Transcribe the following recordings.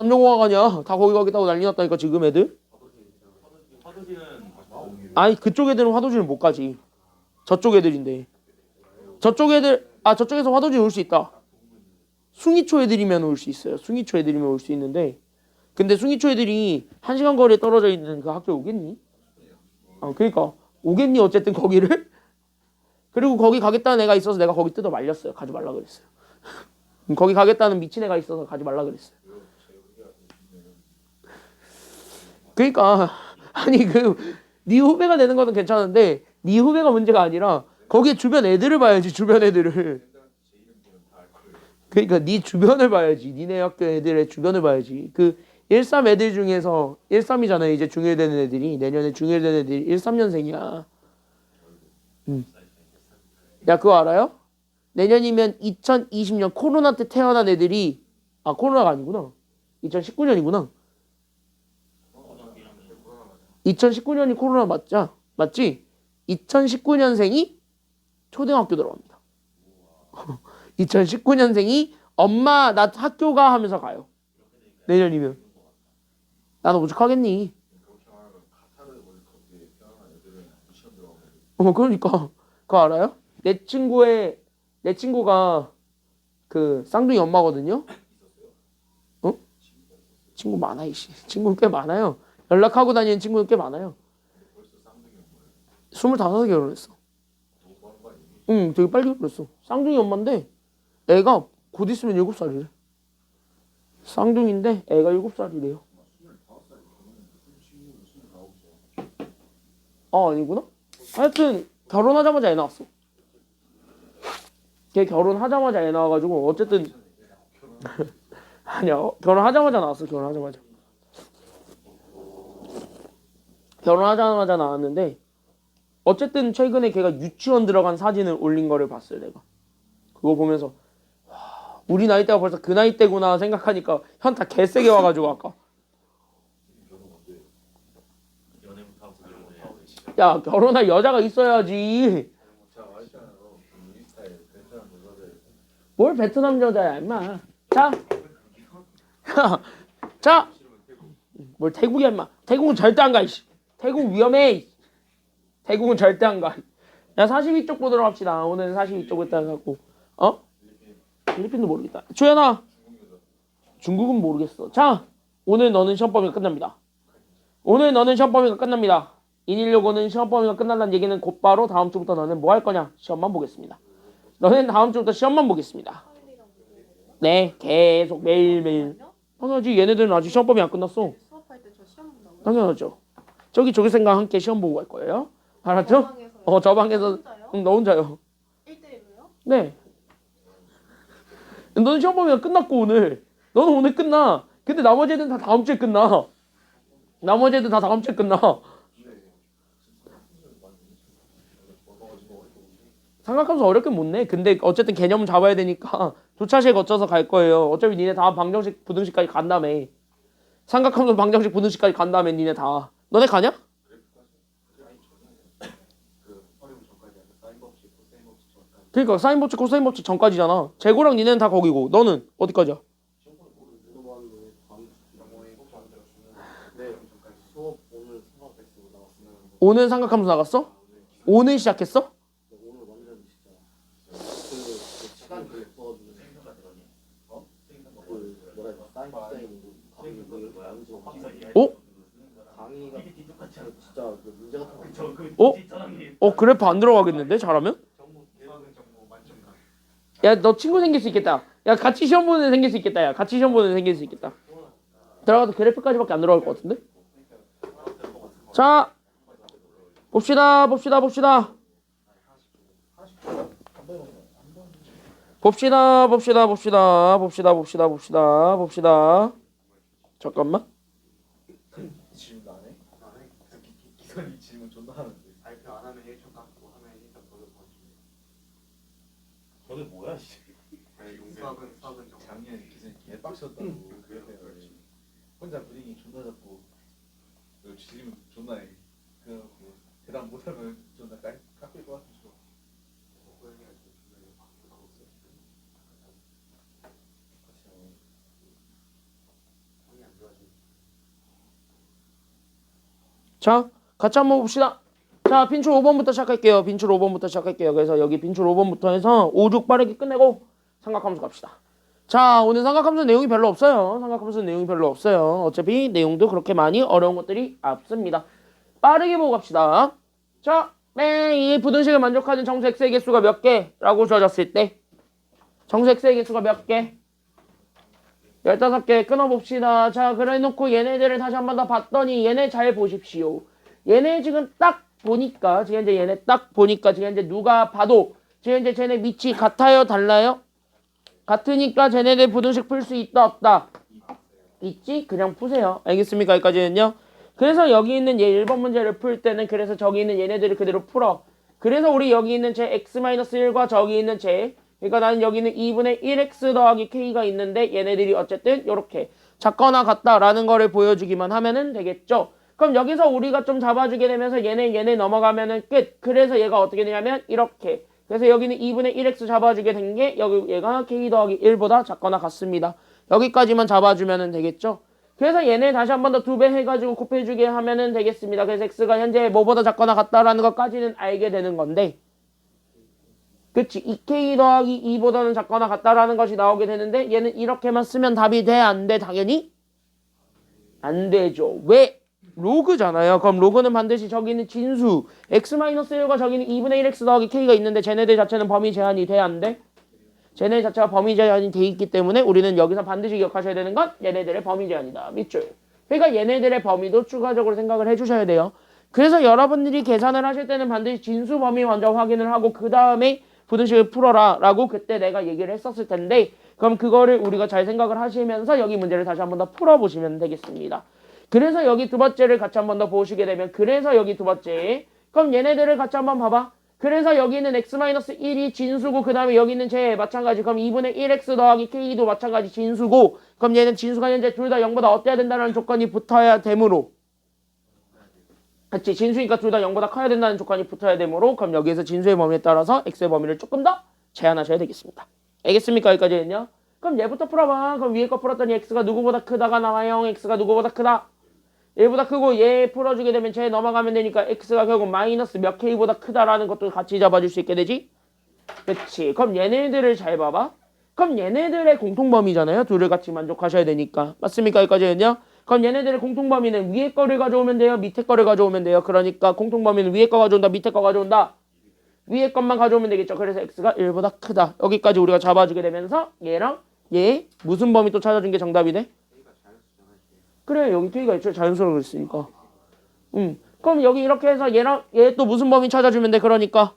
삼성공학 아니야. 다 거기 가겠다고 난리 났다니까 지금 애들. 아니 그쪽 애들은 화도진을 못 가지. 저쪽 애들인데. 저쪽 애들 저쪽에서 화도진 올 수 있다. 숭이초 애들이면 올 수 있어요. 숭이초 애들이면 올 수 있는데 근데 숭이초 애들이 1시간 거리에 떨어져 있는 그 학교에 오겠니? 그러니까 오겠니 어쨌든 거기를? 그리고 거기 가겠다는 애가 있어서 내가 거기 뜯어 말렸어요. 가지 말라 그랬어요. 거기 가겠다는 미친 애가 있어서 가지 말라 그랬어요. 그러니까 아니 네 후배가 되는 거는 괜찮은데 네 후배가 문제가 아니라 거기에 주변 애들을 봐야지. 주변 애들을. 그러니까 네 주변을 봐야지. 니네 학교 애들의 주변을 봐야지. 그 13 애들 중에서 13이잖아요. 이제 중1 되는 애들이. 내년에 중1 되는 애들이 13년생이야. 야 그거 알아요? 내년이면 2020년 코로나 때 태어난 애들이 코로나가 아니구나. 2019년이구나. 2019년이 코로나 맞지? 2019년생이 초등학교 들어갑니다. 2019년생이 엄마 나 학교 가 하면서 가요. 내년이면. 나는 오죽하겠니? 그러니까 그거 알아요? 내 친구가 그 쌍둥이 엄마거든요. 친구 많아 이씨. 친구 꽤 많아요. 연락하고 다니는 친구는 꽤 많아요. 25세 결혼했어. 응, 되게 빨리 결혼했어. 쌍둥이 엄마인데 애가 곧 있으면 7살이래. 쌍둥이인데 애가 7살이래요. 아니구나. 하여튼 결혼하자마자 애 낳았어. 걔 결혼하자마자 애 낳아가지고 어쨌든 아니야. 결혼하자마자 낳았어. 결혼하자마자 나왔는데 어쨌든 최근에 걔가 유치원 들어간 사진을 올린 거를 봤어요. 내가 그거 보면서 우리 나이대가 벌써 그 나이대구나 생각하니까 현타 개세게 와가지고 아까 야 결혼할 여자가 있어야지. 뭘 베트남 여자야 임마. 자 뭘 태국이야 임마. 태국은 절대 안 가. 이씨. 태국 위험해. 태국은 절대 안 가. 야 42쪽 보도록 합시다. 오늘 42쪽 있다 해갖고 필리핀도 모르겠다. 주연아 중국은 모르겠어. 자 오늘 너는 시험 범위가 끝납니다. 116호는 시험 범위가 끝난다는 얘기는 곧바로 다음 주부터 너는 뭐 할 거냐? 시험만 보겠습니다. 너는 다음 주부터 시험만 보겠습니다. 네 계속 매일매일. 당연하지. 얘네들은 아직 시험 범위 안 끝났어. 당연하죠. 저기 조교생과 함께 시험 보고 갈 거예요. 알았죠? 저 방에서 응, 너 혼자요. 1대1로요? 네. 너는 시험 범위가 끝났고 오늘. 너는 오늘 끝나. 근데 나머지 애들은 다 다음 주에 끝나. 삼각함수 어렵게 못 내. 근데 어쨌든 개념 잡아야 되니까 조차실 거쳐서 갈 거예요. 어차피 니네 다 방정식 부등식까지 간다며. 삼각함수 방정식 부등식까지 간다며 니네 다. 너네 가냐? 그러니까 사인 법칙 코사인 법칙 전까지잖아. 재고랑 니네는 다 거기고 너는 어디까지야? 오늘 삼각함수 나갔어? 오늘 시작했어? 어? 그래프 안 들어가겠는데 잘하면? 야 너 친구 생길 수 있겠다. 야 같이 시험 보는 애 생길 수 있겠다. 들어가도 그래프까지밖에 안 들어갈 것 같은데? 자 봅시다. 잠깐만. 질문 안 해? 기선이 질문 존나 하는데. 발표 안 하면 1점 깎고 하면 1점 더 줘가지고. 저게 뭐야 씨. 수학은 작년에 기선이 개빡쳤다고. 혼자 분위기 존나 잡고 질문 존나 해. 그래갖고 대답 못하면 존나 깎일 것 같은 거. 자, 같이 한번 봅시다. 자, 빈출 5번부터 시작할게요. 빈출 5번부터 시작할게요. 그래서 여기 빈출 5번부터 해서 5, 6 빠르게 끝내고 삼각함수 갑시다. 자, 오늘 삼각함수 내용이 별로 없어요. 삼각함수 내용이 별로 없어요. 어차피 내용도 그렇게 많이 어려운 것들이 없습니다. 빠르게 보고 갑시다. 자, 이 부등식을 만족하는 정수 x의 개수가 몇 개라고 주어졌을 때 정수 x의 개수가 몇 개? 15개 끊어봅시다. 자, 그래 놓고 얘네들을 다시 한 번 더 봤더니 얘네 잘 보십시오. 얘네 지금 딱 보니까 지금 이제 얘네 딱 보니까 지금 이제 누가 봐도 지금 이제 쟤네 밑이 같아요? 달라요? 같으니까 쟤네들 부등식 풀 수 있다 없다? 있지? 그냥 푸세요. 알겠습니까? 여기까지는요. 그래서 여기 있는 얘 1번 문제를 풀 때는 그래서 저기 있는 얘네들을 그대로 풀어. 그래서 우리 여기 있는 제 x-1과 저기 있는 제 그러니까 나는 여기 있는 2분의 1x 더하기 k가 있는데 얘네들이 어쨌든 이렇게 작거나 같다라는 거를 보여주기만 하면은 되겠죠. 그럼 여기서 우리가 좀 잡아주게 되면서 얘네 넘어가면은 끝. 그래서 얘가 어떻게 되냐면 이렇게. 그래서 여기는 2분의 1x 잡아주게 된 게 여기 얘가 k 더하기 1보다 작거나 같습니다. 여기까지만 잡아주면 되겠죠. 그래서 얘네 다시 한 번 더 2배 해가지고 곱해주게 하면은 되겠습니다. 그래서 x가 현재 뭐보다 작거나 같다라는 것까지는 알게 되는 건데 그치 2k 더하기 2보다는 작거나 같다라는 것이 나오게 되는데 얘는 이렇게만 쓰면 답이 돼? 안 돼? 당연히 안 되죠. 왜? 로그잖아요. 그럼 로그는 반드시 저기는 진수 x-1과 저기는 2분의 1x 더하기 k가 있는데 쟤네들 자체는 범위 제한이 돼? 안 돼? 쟤네 자체가 범위 제한이 돼 있기 때문에 우리는 여기서 반드시 기억하셔야 되는 건 얘네들의 범위 제한이다. 밑줄. 그러니까 얘네들의 범위도 추가적으로 생각을 해주셔야 돼요. 그래서 여러분들이 계산을 하실 때는 반드시 진수 범위 먼저 확인을 하고 그 다음에 부등식을 풀어라 라고 그때 내가 얘기를 했었을 텐데 그럼 그거를 우리가 잘 생각을 하시면서 여기 문제를 다시 한 번 더 풀어보시면 되겠습니다. 그래서 여기 두 번째를 같이 한 번 더 보시게 되면 그래서 여기 두 번째 그럼 얘네들을 같이 한번 봐봐. 그래서 여기는 x-1이 진수고 그 다음에 여기는 제 마찬가지 그럼 2분의 1x 더하기 k도 마찬가지 진수고 그럼 얘는 진수가 현재 둘 다 0보다 어때야 된다는 조건이 붙어야 되므로 그치 진수니까 둘 다 0보다 커야 된다는 조건이 붙어야 되므로 그럼 여기에서 진수의 범위에 따라서 x의 범위를 조금 더 제한하셔야 되겠습니다. 알겠습니까? 여기까지는요. 그럼 얘부터 풀어봐. 그럼 위에 거 풀었더니 x가 누구보다 크다가 나와요. x가 누구보다 크다. 얘보다 크고 얘 풀어주게 되면 쟤 넘어가면 되니까 x가 결국 마이너스 몇 k보다 크다라는 것도 같이 잡아줄 수 있게 되지. 그치. 그럼 얘네들을 잘 봐봐. 그럼 얘네들의 공통범위잖아요. 둘을 같이 만족하셔야 되니까. 맞습니까? 여기까지는요. 그럼 얘네들의 공통범위는 위에 거를 가져오면 돼요? 밑에 거를 가져오면 돼요? 그러니까 공통범위는 위에 거 가져온다? 밑에 거 가져온다? 위에 것만 가져오면 되겠죠. 그래서 x가 1보다 크다. 여기까지 우리가 잡아주게 되면서 얘랑 얘 무슨 범위 또 찾아준 게 정답이 돼? 그래 여기 k가 있죠. 자연수라고 그랬으니까. 그럼 여기 이렇게 해서 얘랑 얘 또 무슨 범위 찾아주면 돼? 그러니까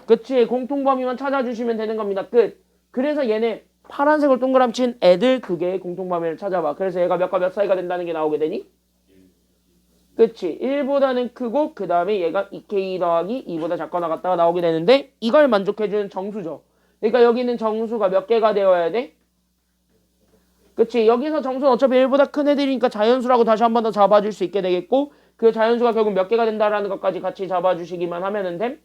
그치 공통범위만 찾아주시면 되는 겁니다. 끝. 그래서 얘네 파란색으로 동그라미 친 애들 두 개의 공통범위를 찾아봐. 그래서 얘가 몇과 몇 사이가 된다는 게 나오게 되니? 그치 1보다는 크고 그 다음에 얘가 2k 더하기 2보다 작거나 같다가 나오게 되는데 이걸 만족해주는 정수죠. 그러니까 여기는 정수가 몇 개가 되어야 돼? 그치 여기서 정수는 어차피 1보다 큰 애들이니까 자연수라고 다시 한 번 더 잡아줄 수 있게 되겠고 그 자연수가 결국 몇 개가 된다라는 것까지 같이 잡아주시기만 하면은 됨.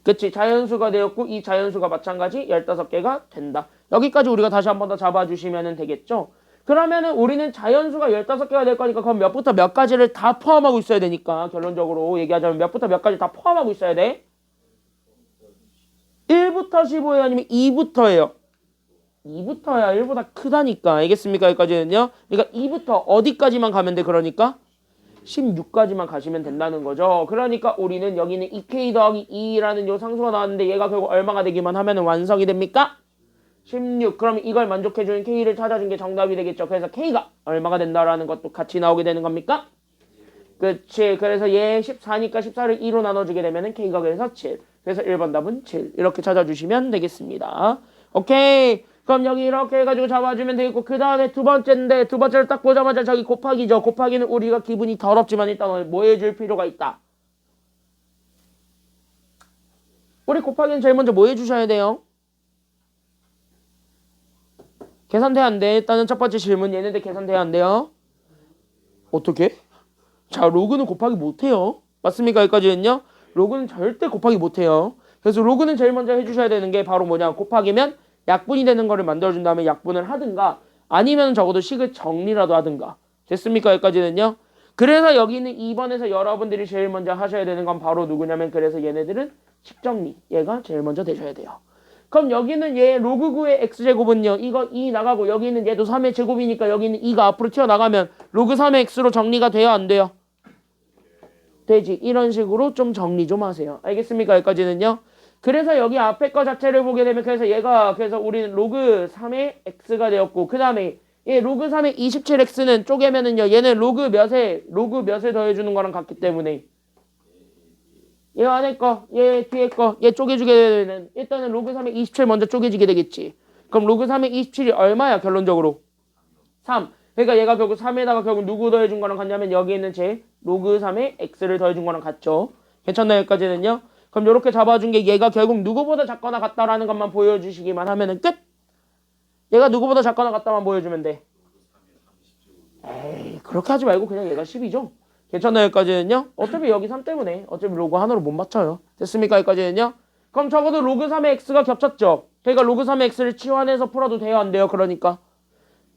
그치 자연수가 되었고 이 자연수가 마찬가지 15개가 된다. 여기까지 우리가 다시 한 번 더 잡아주시면 되겠죠. 그러면은 우리는 자연수가 15개가 될 거니까 그럼 몇부터 몇 가지를 다 포함하고 있어야 되니까 결론적으로 얘기하자면 몇부터 몇 가지 다 포함하고 있어야 돼. 1부터 15예요 아니면 2부터예요? 2부터야 1보다 크다니까. 알겠습니까? 여기까지는요. 그러니까 2부터 어디까지만 가면 돼? 그러니까 16까지만 가시면 된다는 거죠. 그러니까 우리는 여기는 2k 더하기 2라는 요 상수가 나왔는데 얘가 결국 얼마가 되기만 하면 완성이 됩니까? 16. 그럼 이걸 만족해주는 k를 찾아준 게 정답이 되겠죠. 그래서 k가 얼마가 된다라는 것도 같이 나오게 되는 겁니까? 그치. 그래서 얘 14니까 14를 2로 나눠주게 되면 k가 그래서 7. 그래서 1번 답은 7. 이렇게 찾아주시면 되겠습니다. 오케이. 그럼 여기 이렇게 해가지고 잡아주면 되겠고 그 다음에 두 번째인데 두 번째를 딱 보자마자 저기 곱하기죠. 곱하기는 우리가 기분이 더럽지만 일단 뭐 해줄 필요가 있다. 우리 곱하기는 제일 먼저 뭐 해주셔야 돼요? 계산돼야 안 돼. 일단은 첫 번째 질문 얘네들 계산돼야 안 돼요. 어떻게? 자 로그는 곱하기 못해요. 맞습니까? 여기까지는요. 로그는 절대 곱하기 못해요. 그래서 로그는 제일 먼저 해주셔야 되는 게 바로 뭐냐 곱하기면 약분이 되는 거를 만들어준 다음에 약분을 하든가 아니면 적어도 식을 정리라도 하든가. 됐습니까? 여기까지는요. 그래서 여기는 2번에서 여러분들이 제일 먼저 하셔야 되는 건 바로 누구냐면 그래서 얘네들은 식정리. 얘가 제일 먼저 되셔야 돼요. 그럼 여기는 얘 로그 9의 x제곱은요. 이거 2 나가고 여기는 얘도 3의 제곱이니까 여기는 2가 앞으로 튀어나가면 로그 3의 x로 정리가 돼요? 안 돼요? 되지. 이런 식으로 좀 정리 좀 하세요. 알겠습니까? 여기까지는요. 그래서 여기 앞에 거 자체를 보게 되면 그래서 우리는 로그 3의 x가 되었고 그 다음에 얘 로그 3의 27x는 쪼개면은요. 얘는 로그 몇에 더해주는 거랑 같기 때문에 얘 안에 거, 얘 뒤에 거, 얘 쪼개주게 되면 일단은 로그 3의 27 먼저 쪼개지게 되겠지. 그럼 로그 3의 27이 얼마야 결론적으로? 3. 그러니까 얘가 결국 3에다가 결국 누구 더해준 거랑 같냐면 여기 있는 제 로그 3의 x를 더해준 거랑 같죠. 괜찮나요? 여기까지는요? 그럼 이렇게 잡아준 게 얘가 결국 누구보다 작거나 같다라는 것만 보여주시기만 하면은 끝! 얘가 누구보다 작거나 같다만 보여주면 돼. 에이, 그렇게 하지 말고 그냥 얘가 10이죠. 괜찮나요? 여기까지는요? 어차피 여기 3 때문에 어차피 로그 하나로 못 맞춰요. 됐습니까? 여기까지는요? 그럼 적어도 로그 3의 x가 겹쳤죠. 그러니까 로그 3의 x를 치환해서 풀어도 돼요? 안 돼요? 그러니까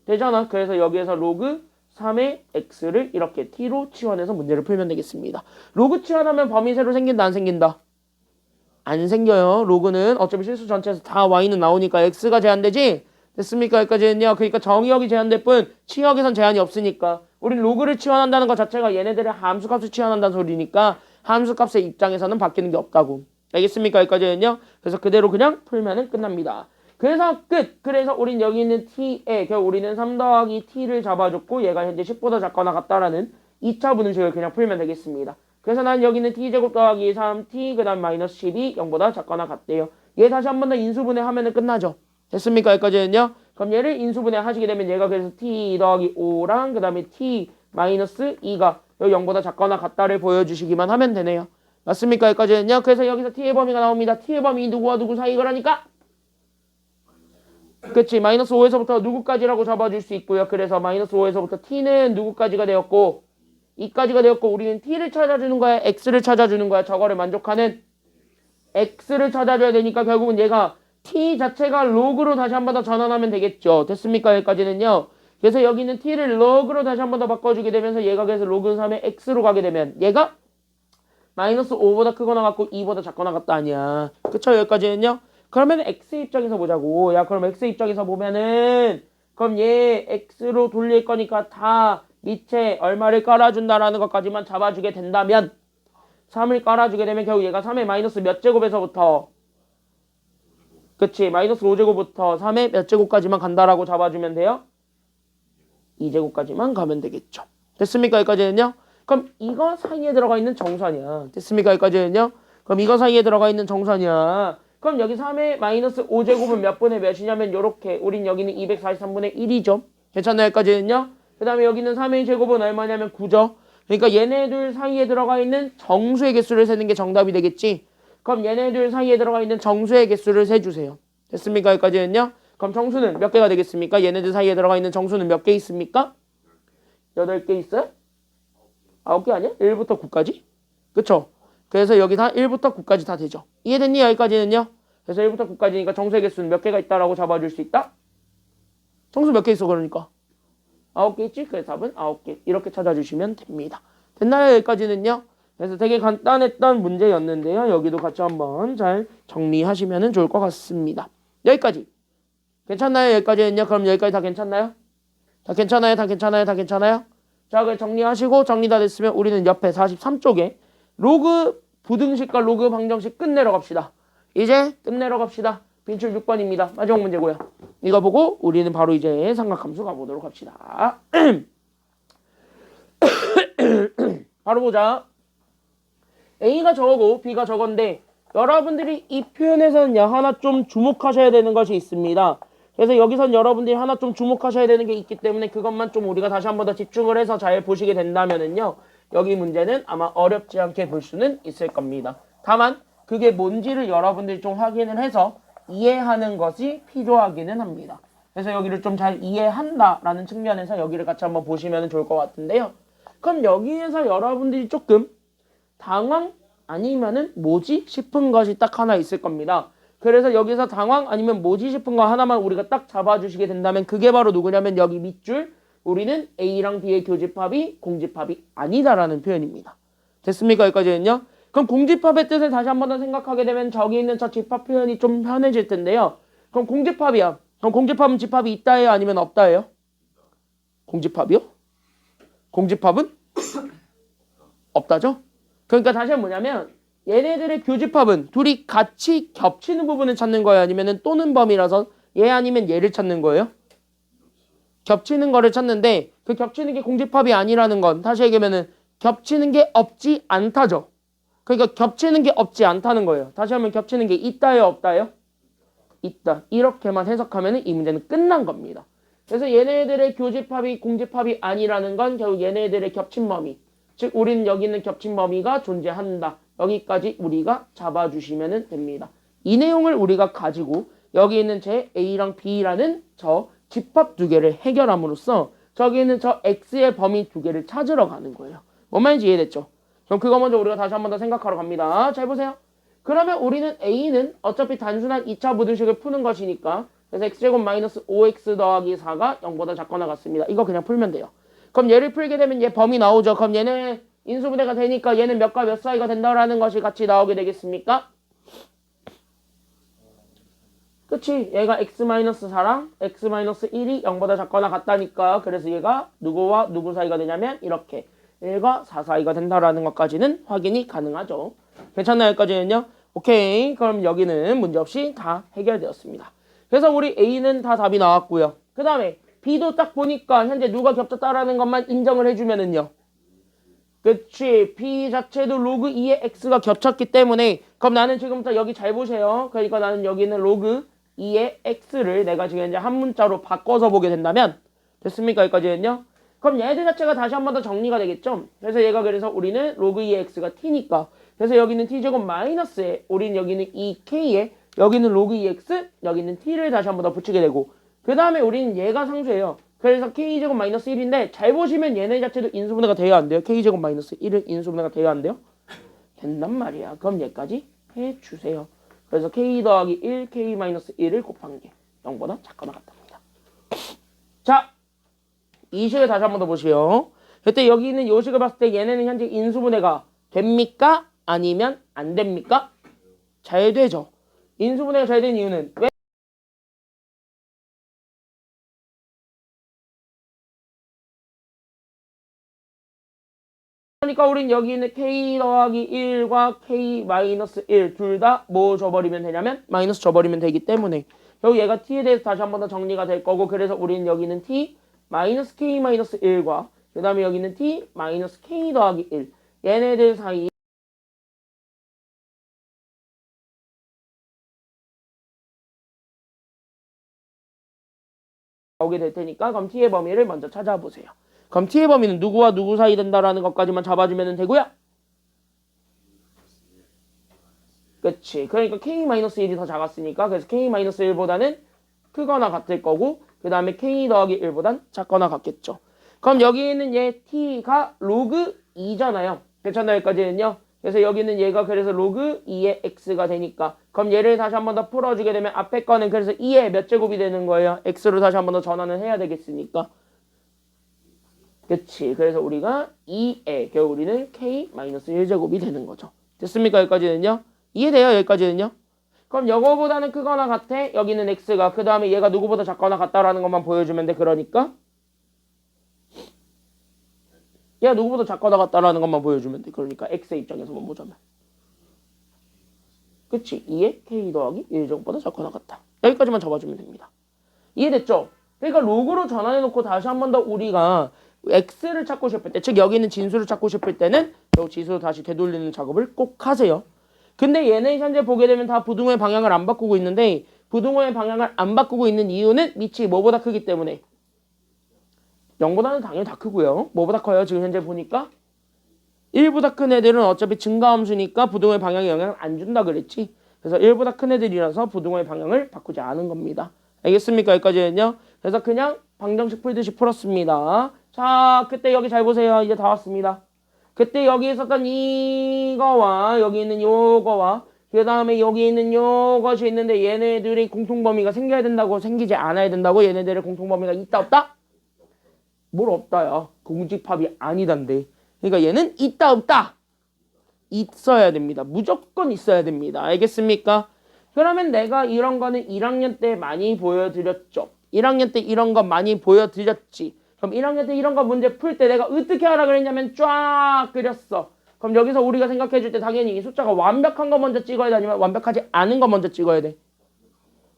되잖아. 그래서 여기에서 로그 3의 x를 이렇게 t로 치환해서 문제를 풀면 되겠습니다. 로그 치환하면 범위 새로 생긴다 안 생긴다? 안 생겨요. 로그는 어차피 실수 전체에서 다 y는 나오니까 x가 제한되지? 됐습니까? 여기까지는요. 그러니까 정의역이 제한될 뿐 치역에선 제한이 없으니까 우린 로그를 치환한다는 것 자체가 얘네들의 함수값을 치환한다는 소리니까 함수값의 입장에서는 바뀌는 게 없다고. 알겠습니까? 여기까지는요. 그래서 그대로 그냥 풀면은 끝납니다. 그래서 끝! 그래서 우린 여기 있는 t에 결국 우리는 3 더하기 t를 잡아줬고 얘가 현재 10보다 작거나 같다라는 2차 분식을 그냥 풀면 되겠습니다. 그래서 난 여기 있는 t제곱 더하기 3t 그 다음 마이너스 10이 0보다 작거나 같대요. 얘 다시 한 번 더 인수분해 하면은 끝나죠. 됐습니까? 여기까지는요. 그럼 얘를 인수분해 하시게 되면 얘가 그래서 t 더하기 5랑 그 다음에 t 마이너스 2가 0보다 작거나 같다를 보여주시기만 하면 되네요. 맞습니까? 여기까지는요. 그래서 여기서 t의 범위가 나옵니다. t의 범위 누구와 누구 사이 거라니까? 그치. 마이너스 5에서부터 누구까지라고 잡아줄 수 있고요. 그래서 마이너스 5에서부터 t는 누구까지가 되었고 2까지가 되었고 우리는 t를 찾아주는 거야? x를 찾아주는 거야? 저거를 만족하는 x를 찾아줘야 되니까 결국은 얘가 t 자체가 log로 다시 한 번 더 전환하면 되겠죠. 됐습니까? 여기까지는요. 그래서 여기 있는 t를 log로 다시 한 번 더 바꿔주게 되면서 얘가 그래서 log 3의 x로 가게 되면 얘가 마이너스 5보다 크거나 같고 2보다 작거나 같다 아니야. 그쵸? 여기까지는요. 그러면 x 입장에서 보자고. 야 그럼 x 입장에서 보면은 그럼 얘 x로 돌릴 거니까 다 밑에 얼마를 깔아준다라는 것까지만 잡아주게 된다면 3을 깔아주게 되면 결국 얘가 3의 마이너스 몇 제곱에서부터 그치 마이너스 5제곱부터 3의 몇 제곱까지만 간다라고 잡아주면 돼요? 2제곱까지만 가면 되겠죠. 됐습니까? 여기까지는요? 그럼 이거 사이에 들어가 있는 정수아니야. 됐습니까? 여기까지는요? 그럼 이거 사이에 들어가 있는 정수아니야. 그럼 여기 3의 마이너스 5제곱은 몇 분의 몇이냐면 요렇게 우린 여기는 243분의 1이죠. 괜찮나요? 여기까지는요? 그 다음에 여기는 3의 제곱은 얼마냐면 9죠. 그러니까 얘네들 사이에 들어가 있는 정수의 개수를 세는 게 정답이 되겠지. 그럼 얘네들 사이에 들어가 있는 정수의 개수를 세주세요. 됐습니까? 여기까지는요? 그럼 정수는 몇 개가 되겠습니까? 얘네들 사이에 들어가 있는 정수는 몇 개 있습니까? 8개 있어요? 9개 아니야? 1부터 9까지? 그쵸? 그래서 여기 다 1부터 9까지 다 되죠. 이해됐니? 여기까지는요? 그래서 1부터 9까지니까 정수의 개수는 몇 개가 있다라고 잡아줄 수 있다? 정수 몇 개 있어 그러니까? 9개 있지? 그래서 답은 9개. 이렇게 찾아주시면 됩니다. 됐나요? 여기까지는요? 그래서 되게 간단했던 문제였는데요. 여기도 같이 한번 잘 정리하시면 좋을 것 같습니다. 여기까지. 괜찮나요? 여기까지는요? 그럼 여기까지 다 괜찮나요? 다 괜찮아요? 다 괜찮아요? 다 괜찮아요? 자, 그럼 정리하시고 정리 다 됐으면 우리는 옆에 43쪽에 로그 부등식과 로그 방정식 끝내러 갑시다. 이제 끝내러 갑시다. 빈출 6번입니다. 마지막 문제고요. 이거 보고 우리는 바로 이제 삼각함수 가보도록 합시다. 바로 보자. A가 저거고 B가 저건데 여러분들이 이 표현에서는 하나 좀 주목하셔야 되는 것이 있습니다. 그래서 여기선 여러분들이 하나 좀 주목하셔야 되는 게 있기 때문에 그것만 좀 우리가 다시 한 번 더 집중을 해서 잘 보시게 된다면은요. 여기 문제는 아마 어렵지 않게 볼 수는 있을 겁니다. 다만 그게 뭔지를 여러분들이 좀 확인을 해서 이해하는 것이 필요하기는 합니다. 그래서 여기를 좀 잘 이해한다라는 측면에서 여기를 같이 한번 보시면 좋을 것 같은데요. 그럼 여기에서 여러분들이 조금 당황 아니면은 뭐지 싶은 것이 딱 하나 있을 겁니다. 그래서 여기서 당황 아니면 뭐지 싶은 거 하나만 우리가 딱 잡아주시게 된다면 그게 바로 누구냐면 여기 밑줄 우리는 A랑 B의 교집합이 공집합이 아니다라는 표현입니다. 됐습니까? 여기까지는요. 그럼 공집합의 뜻을 다시 한 번 더 생각하게 되면 저기 있는 저 집합 표현이 좀 편해질 텐데요. 그럼 공집합이야. 그럼 공집합은 집합이 있다예요? 아니면 없다예요? 공집합이요? 공집합은 없다죠? 그러니까 다시 한번 뭐냐면 얘네들의 교집합은 둘이 같이 겹치는 부분을 찾는 거예요? 아니면 또는 범위라서 얘 아니면 얘를 찾는 거예요? 겹치는 거를 찾는데 그 겹치는 게 공집합이 아니라는 건 다시 얘기하면은 겹치는 게 없지 않다죠. 그러니까 겹치는 게 없지 않다는 거예요. 다시 하면 겹치는 게 있다요, 없다요? 있다. 이렇게만 해석하면 이 문제는 끝난 겁니다. 그래서 얘네들의 교집합이 공집합이 아니라는 건 결국 얘네들의 겹친 범위. 즉 우리는 여기 있는 겹친 범위가 존재한다. 여기까지 우리가 잡아주시면 됩니다. 이 내용을 우리가 가지고 여기 있는 제 A랑 B라는 저 집합 두 개를 해결함으로써 저기 있는 저 X의 범위 두 개를 찾으러 가는 거예요. 뭔 말인지 이해됐죠? 그럼 그거 먼저 우리가 다시 한 번 더 생각하러 갑니다. 잘 보세요. 그러면 우리는 A는 어차피 단순한 2차 부등식을 푸는 것이니까 그래서 X제곱 마이너스 5X 더하기 4가 0보다 작거나 같습니다. 이거 그냥 풀면 돼요. 그럼 얘를 풀게 되면 얘 범위 나오죠. 그럼 얘는 인수분해가 되니까 얘는 몇과 몇 사이가 된다라는 것이 같이 나오게 되겠습니까? 그치? 얘가 x-4랑 x-1이 0보다 작거나 같다니까. 그래서 얘가 누구와 누구 사이가 되냐면 이렇게 1과 4 사이가 된다라는 것까지는 확인이 가능하죠. 괜찮나요? 여기까지는요? 오케이. 그럼 여기는 문제없이 다 해결되었습니다. 그래서 우리 A는 다 답이 나왔고요. 그 다음에 B도 딱 보니까 현재 누가 겹쳤다라는 것만 인정을 해주면은요. 그치. B 자체도 로그 2의 X가 겹쳤기 때문에 그럼 나는 지금부터 여기 잘 보세요. 그러니까 나는 여기 있는 로그 2의 X를 내가 지금 이제 한 문자로 바꿔서 보게 된다면 됐습니까? 여기까지는요. 그럼 얘들 자체가 다시 한 번 더 정리가 되겠죠. 그래서 얘가 그래서 우리는 로그 2의 X가 T니까 그래서 여기는 T제곱 마이너스에 우리는 여기는 2K에 여기는 로그 2X 여기는 T를 다시 한 번 더 붙이게 되고 그 다음에 우리는 얘가 상수예요. 그래서 K제곱 마이너스 1인데 잘 보시면 얘네 자체도 인수분해가 돼야 안 돼요. K제곱 마이너스 1은 인수분해가 돼야 안 돼요? 된단 말이야. 그럼 얘까지 해주세요. 그래서 K 더하기 1, K 마이너스 1을 곱한 게 0보다 작거나 같답니다. 자, 이 식을 다시 한 번 더 보시오. 그때 여기 있는 요 식을 봤을 때 얘네는 현재 인수분해가 됩니까? 아니면 안 됩니까? 잘 되죠. 인수분해가 잘 된 이유는 왜? 그러니까 우린 여기 있는 K 더하기 1과 K 마이너스 1 둘 다 뭐 줘버리면 되냐면 마이너스 줘버리면 되기 때문에 결국 얘가 T에 대해서 다시 한 번 더 정리가 될 거고 그래서 우리는 여기는 T 마이너스 K 마이너스 1과 그 다음에 여기는 T 마이너스 K 더하기 1 얘네들 사이 나오게 될 테니까 그럼 T의 범위를 먼저 찾아보세요. 그럼 T의 범위는 누구와 누구 사이 된다라는 것까지만 잡아주면 되고요. 그치. 그러니까 K-1이 더 작았으니까 그래서 K-1보다는 크거나 같을 거고 그 다음에 K 더하기 1보단 작거나 같겠죠. 그럼 여기 있는 얘 T가 로그 2잖아요. 괜찮나요? 여기까지는요. 그래서 여기는 얘가 그래서 로그 2의 X가 되니까 그럼 얘를 다시 한 번 더 풀어주게 되면 앞에 거는 그래서 2의 몇 제곱이 되는 거예요? X로 다시 한 번 더 전환을 해야 되겠으니까. 그치. 그래서 우리가 2에 결국 우리는 K-1제곱이 되는 거죠. 됐습니까? 여기까지는요. 이해돼요? 여기까지는요. 그럼 이거보다는 크거나 같아. 여기는 X가. 그 다음에 얘가 누구보다 작거나 같다라는 것만 보여주면 돼. 그러니까 얘가 누구보다 작거나 같다라는 것만 보여주면 돼. 그러니까 X의 입장에서만 보자면. 그치. 2에 K 더하기 1제곱보다 작거나 같다. 여기까지만 잡아주면 됩니다. 이해됐죠? 그러니까 로그로 전환해놓고 다시 한 번 더 우리가 X를 찾고 싶을 때, 즉 여기 있는 진수를 찾고 싶을 때는 요 지수로 다시 되돌리는 작업을 꼭 하세요. 근데 얘네 현재 보게 되면 다 부등호의 방향을 안 바꾸고 있는데 부등호의 방향을 안 바꾸고 있는 이유는 밑이 뭐보다 크기 때문에 0보다는 당연히 다 크고요. 뭐보다 커요? 지금 현재 보니까 1보다 큰 애들은 어차피 증가함수니까 부등호의 방향에 영향을 안 준다 그랬지. 그래서 1보다 큰 애들이라서 부등호의 방향을 바꾸지 않은 겁니다. 알겠습니까? 여기까지는요. 그래서 그냥 방정식 풀듯이 풀었습니다. 자, 그때 여기 잘 보세요. 이제 다 왔습니다. 그때 여기 있었던 이거와 여기 있는 요거와 그 다음에 여기 있는 요것이 있는데 얘네들이 공통범위가 생겨야 된다고 생기지 않아야 된다고 얘네들의 공통범위가 있다 없다? 뭘 없다야. 공집합이 아니단데. 그러니까 얘는 있다 없다. 있어야 됩니다. 무조건 있어야 됩니다. 알겠습니까? 그러면 내가 이런 거는 1학년 때 많이 보여드렸죠. 1학년 때 이런 거 많이 보여드렸지. 그럼 1학년 때 이런 거 문제 풀 때 내가 어떻게 하라 그랬냐면 쫙 그렸어. 그럼 여기서 우리가 생각해 줄 때 당연히 이 숫자가 완벽한 거 먼저 찍어야 돼? 아니면 완벽하지 않은 거 먼저 찍어야 돼?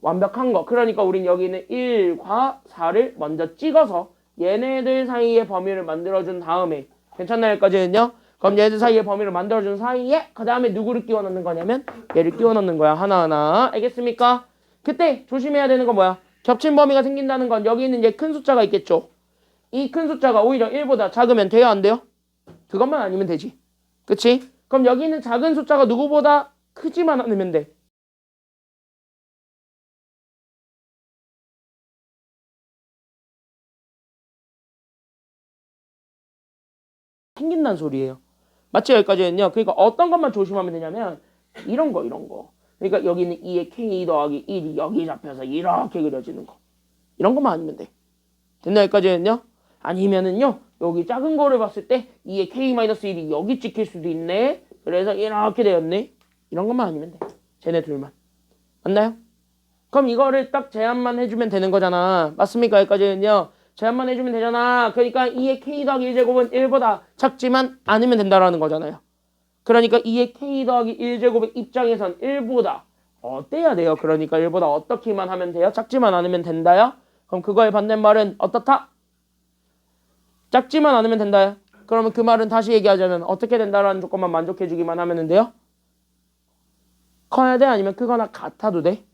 완벽한 거. 그러니까 우린 여기는 1과 4를 먼저 찍어서 얘네들 사이의 범위를 만들어준 다음에 괜찮나요? 여기까지는요? 그럼 얘들 사이의 범위를 만들어준 사이에 그 다음에 누구를 끼워 넣는 거냐면 얘를 끼워 넣는 거야. 하나하나. 알겠습니까? 그때 조심해야 되는 건 뭐야? 겹친 범위가 생긴다는 건 여기 있는 얘 큰 숫자가 있겠죠. 이 큰 숫자가 오히려 1보다 작으면 돼요? 안 돼요? 그것만 아니면 되지. 그치? 그럼 여기 있는 작은 숫자가 누구보다 크지만 않으면 돼. 생긴다는 소리예요. 맞죠? 여기까지는요. 그러니까 어떤 것만 조심하면 되냐면 이런 거. 그러니까 여기 있는 2의 k 더하기 1이 여기 잡혀서 이렇게 그려지는 거. 이런 것만 아니면 돼. 됐나? 여기까지는요. 아니면은요. 여기 작은 거를 봤을 때 2의 k-1이 여기 찍힐 수도 있네. 그래서 이렇게 되었네. 이런 것만 아니면 돼. 쟤네 둘만. 맞나요? 그럼 이거를 딱 제한만 해주면 되는 거잖아. 맞습니까? 여기까지는요. 제한만 해주면 되잖아. 그러니까 2의 k 더하기 1제곱은 1보다 작지만 않으면 된다라는 거잖아요. 그러니까 2의 k 더하기 1제곱의 입장에선 1보다 어때야 돼요? 그러니까 1보다 어떻게만 하면 돼요? 작지만 않으면 된다요? 그럼 그거의 반대말은 어떻다? 작지만 않으면 된다요? 그러면 그 말은 다시 얘기하자면 어떻게 된다라는 조건만 만족해주기만 하면 돼요? 커야 돼? 아니면 크거나 같아도 돼?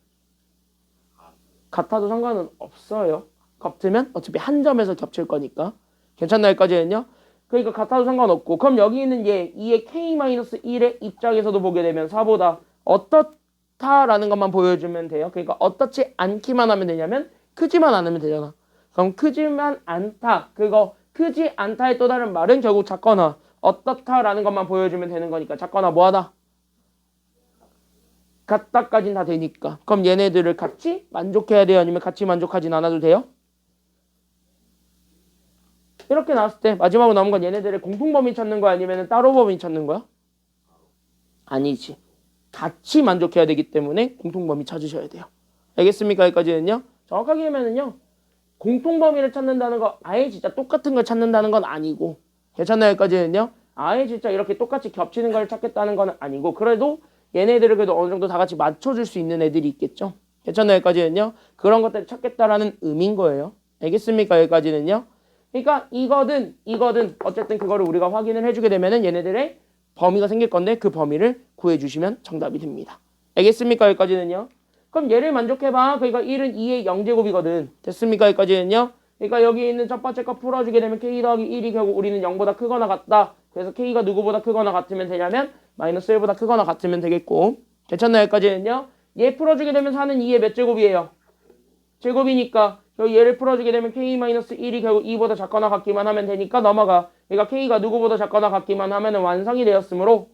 같아도 상관은 없어요. 겹치면 어차피 한 점에서 겹칠 거니까. 괜찮나요? 여기까지는요? 그러니까 같아도 상관없고 그럼 여기 있는 얘 2의 k-1의 입장에서도 보게 되면 4보다 어떻다라는 것만 보여주면 돼요. 그러니까 어떻지 않기만 하면 되냐면 크지만 않으면 되잖아. 그럼 크지만 않다. 그거 크지 않다의 또 다른 말은 결국 작거나 어떻다라는 것만 보여주면 되는 거니까 작거나 뭐하다? 같다까진 다 되니까. 그럼 얘네들을 같이 만족해야 돼요? 아니면 같이 만족하진 않아도 돼요? 이렇게 나왔을 때 마지막으로 남은 건 얘네들의 공통범위 찾는 거야? 아니면 따로 범위 찾는 거야? 아니지. 같이 만족해야 되기 때문에 공통범위 찾으셔야 돼요. 알겠습니까? 여기까지는요. 정확하게 하면은요. 공통범위를 찾는다는 거 아예 진짜 똑같은 걸 찾는다는 건 아니고 괜찮나요? 여기까지는요. 아예 진짜 이렇게 똑같이 겹치는 걸 찾겠다는 건 아니고 그래도 얘네들을 그래도 어느 정도 다 같이 맞춰줄 수 있는 애들이 있겠죠. 괜찮나요? 여기까지는요. 그런 것들을 찾겠다라는 의미인 거예요. 알겠습니까? 여기까지는요. 그러니까 이거든 어쨌든 그거를 우리가 확인을 해주게 되면은 얘네들의 범위가 생길 건데 그 범위를 구해주시면 정답이 됩니다. 알겠습니까? 여기까지는요. 그럼 얘를 만족해봐. 그러니까 1은 2의 0제곱이거든. 됐습니까? 여기까지는요. 그러니까 여기 있는 첫 번째 거 풀어주게 되면 k 더하기 1이 결국 우리는 0보다 크거나 같다. 그래서 k가 누구보다 크거나 같으면 되냐면 마이너스 1보다 크거나 같으면 되겠고. 괜찮나요? 여기까지는요. 얘 풀어주게 되면 4는 2의 몇 제곱이에요? 제곱이니까 얘를 풀어주게 되면 k-1이 결국 2보다 작거나 같기만 하면 되니까 넘어가. 그러니까 k가 누구보다 작거나 같기만 하면 완성이 되었으므로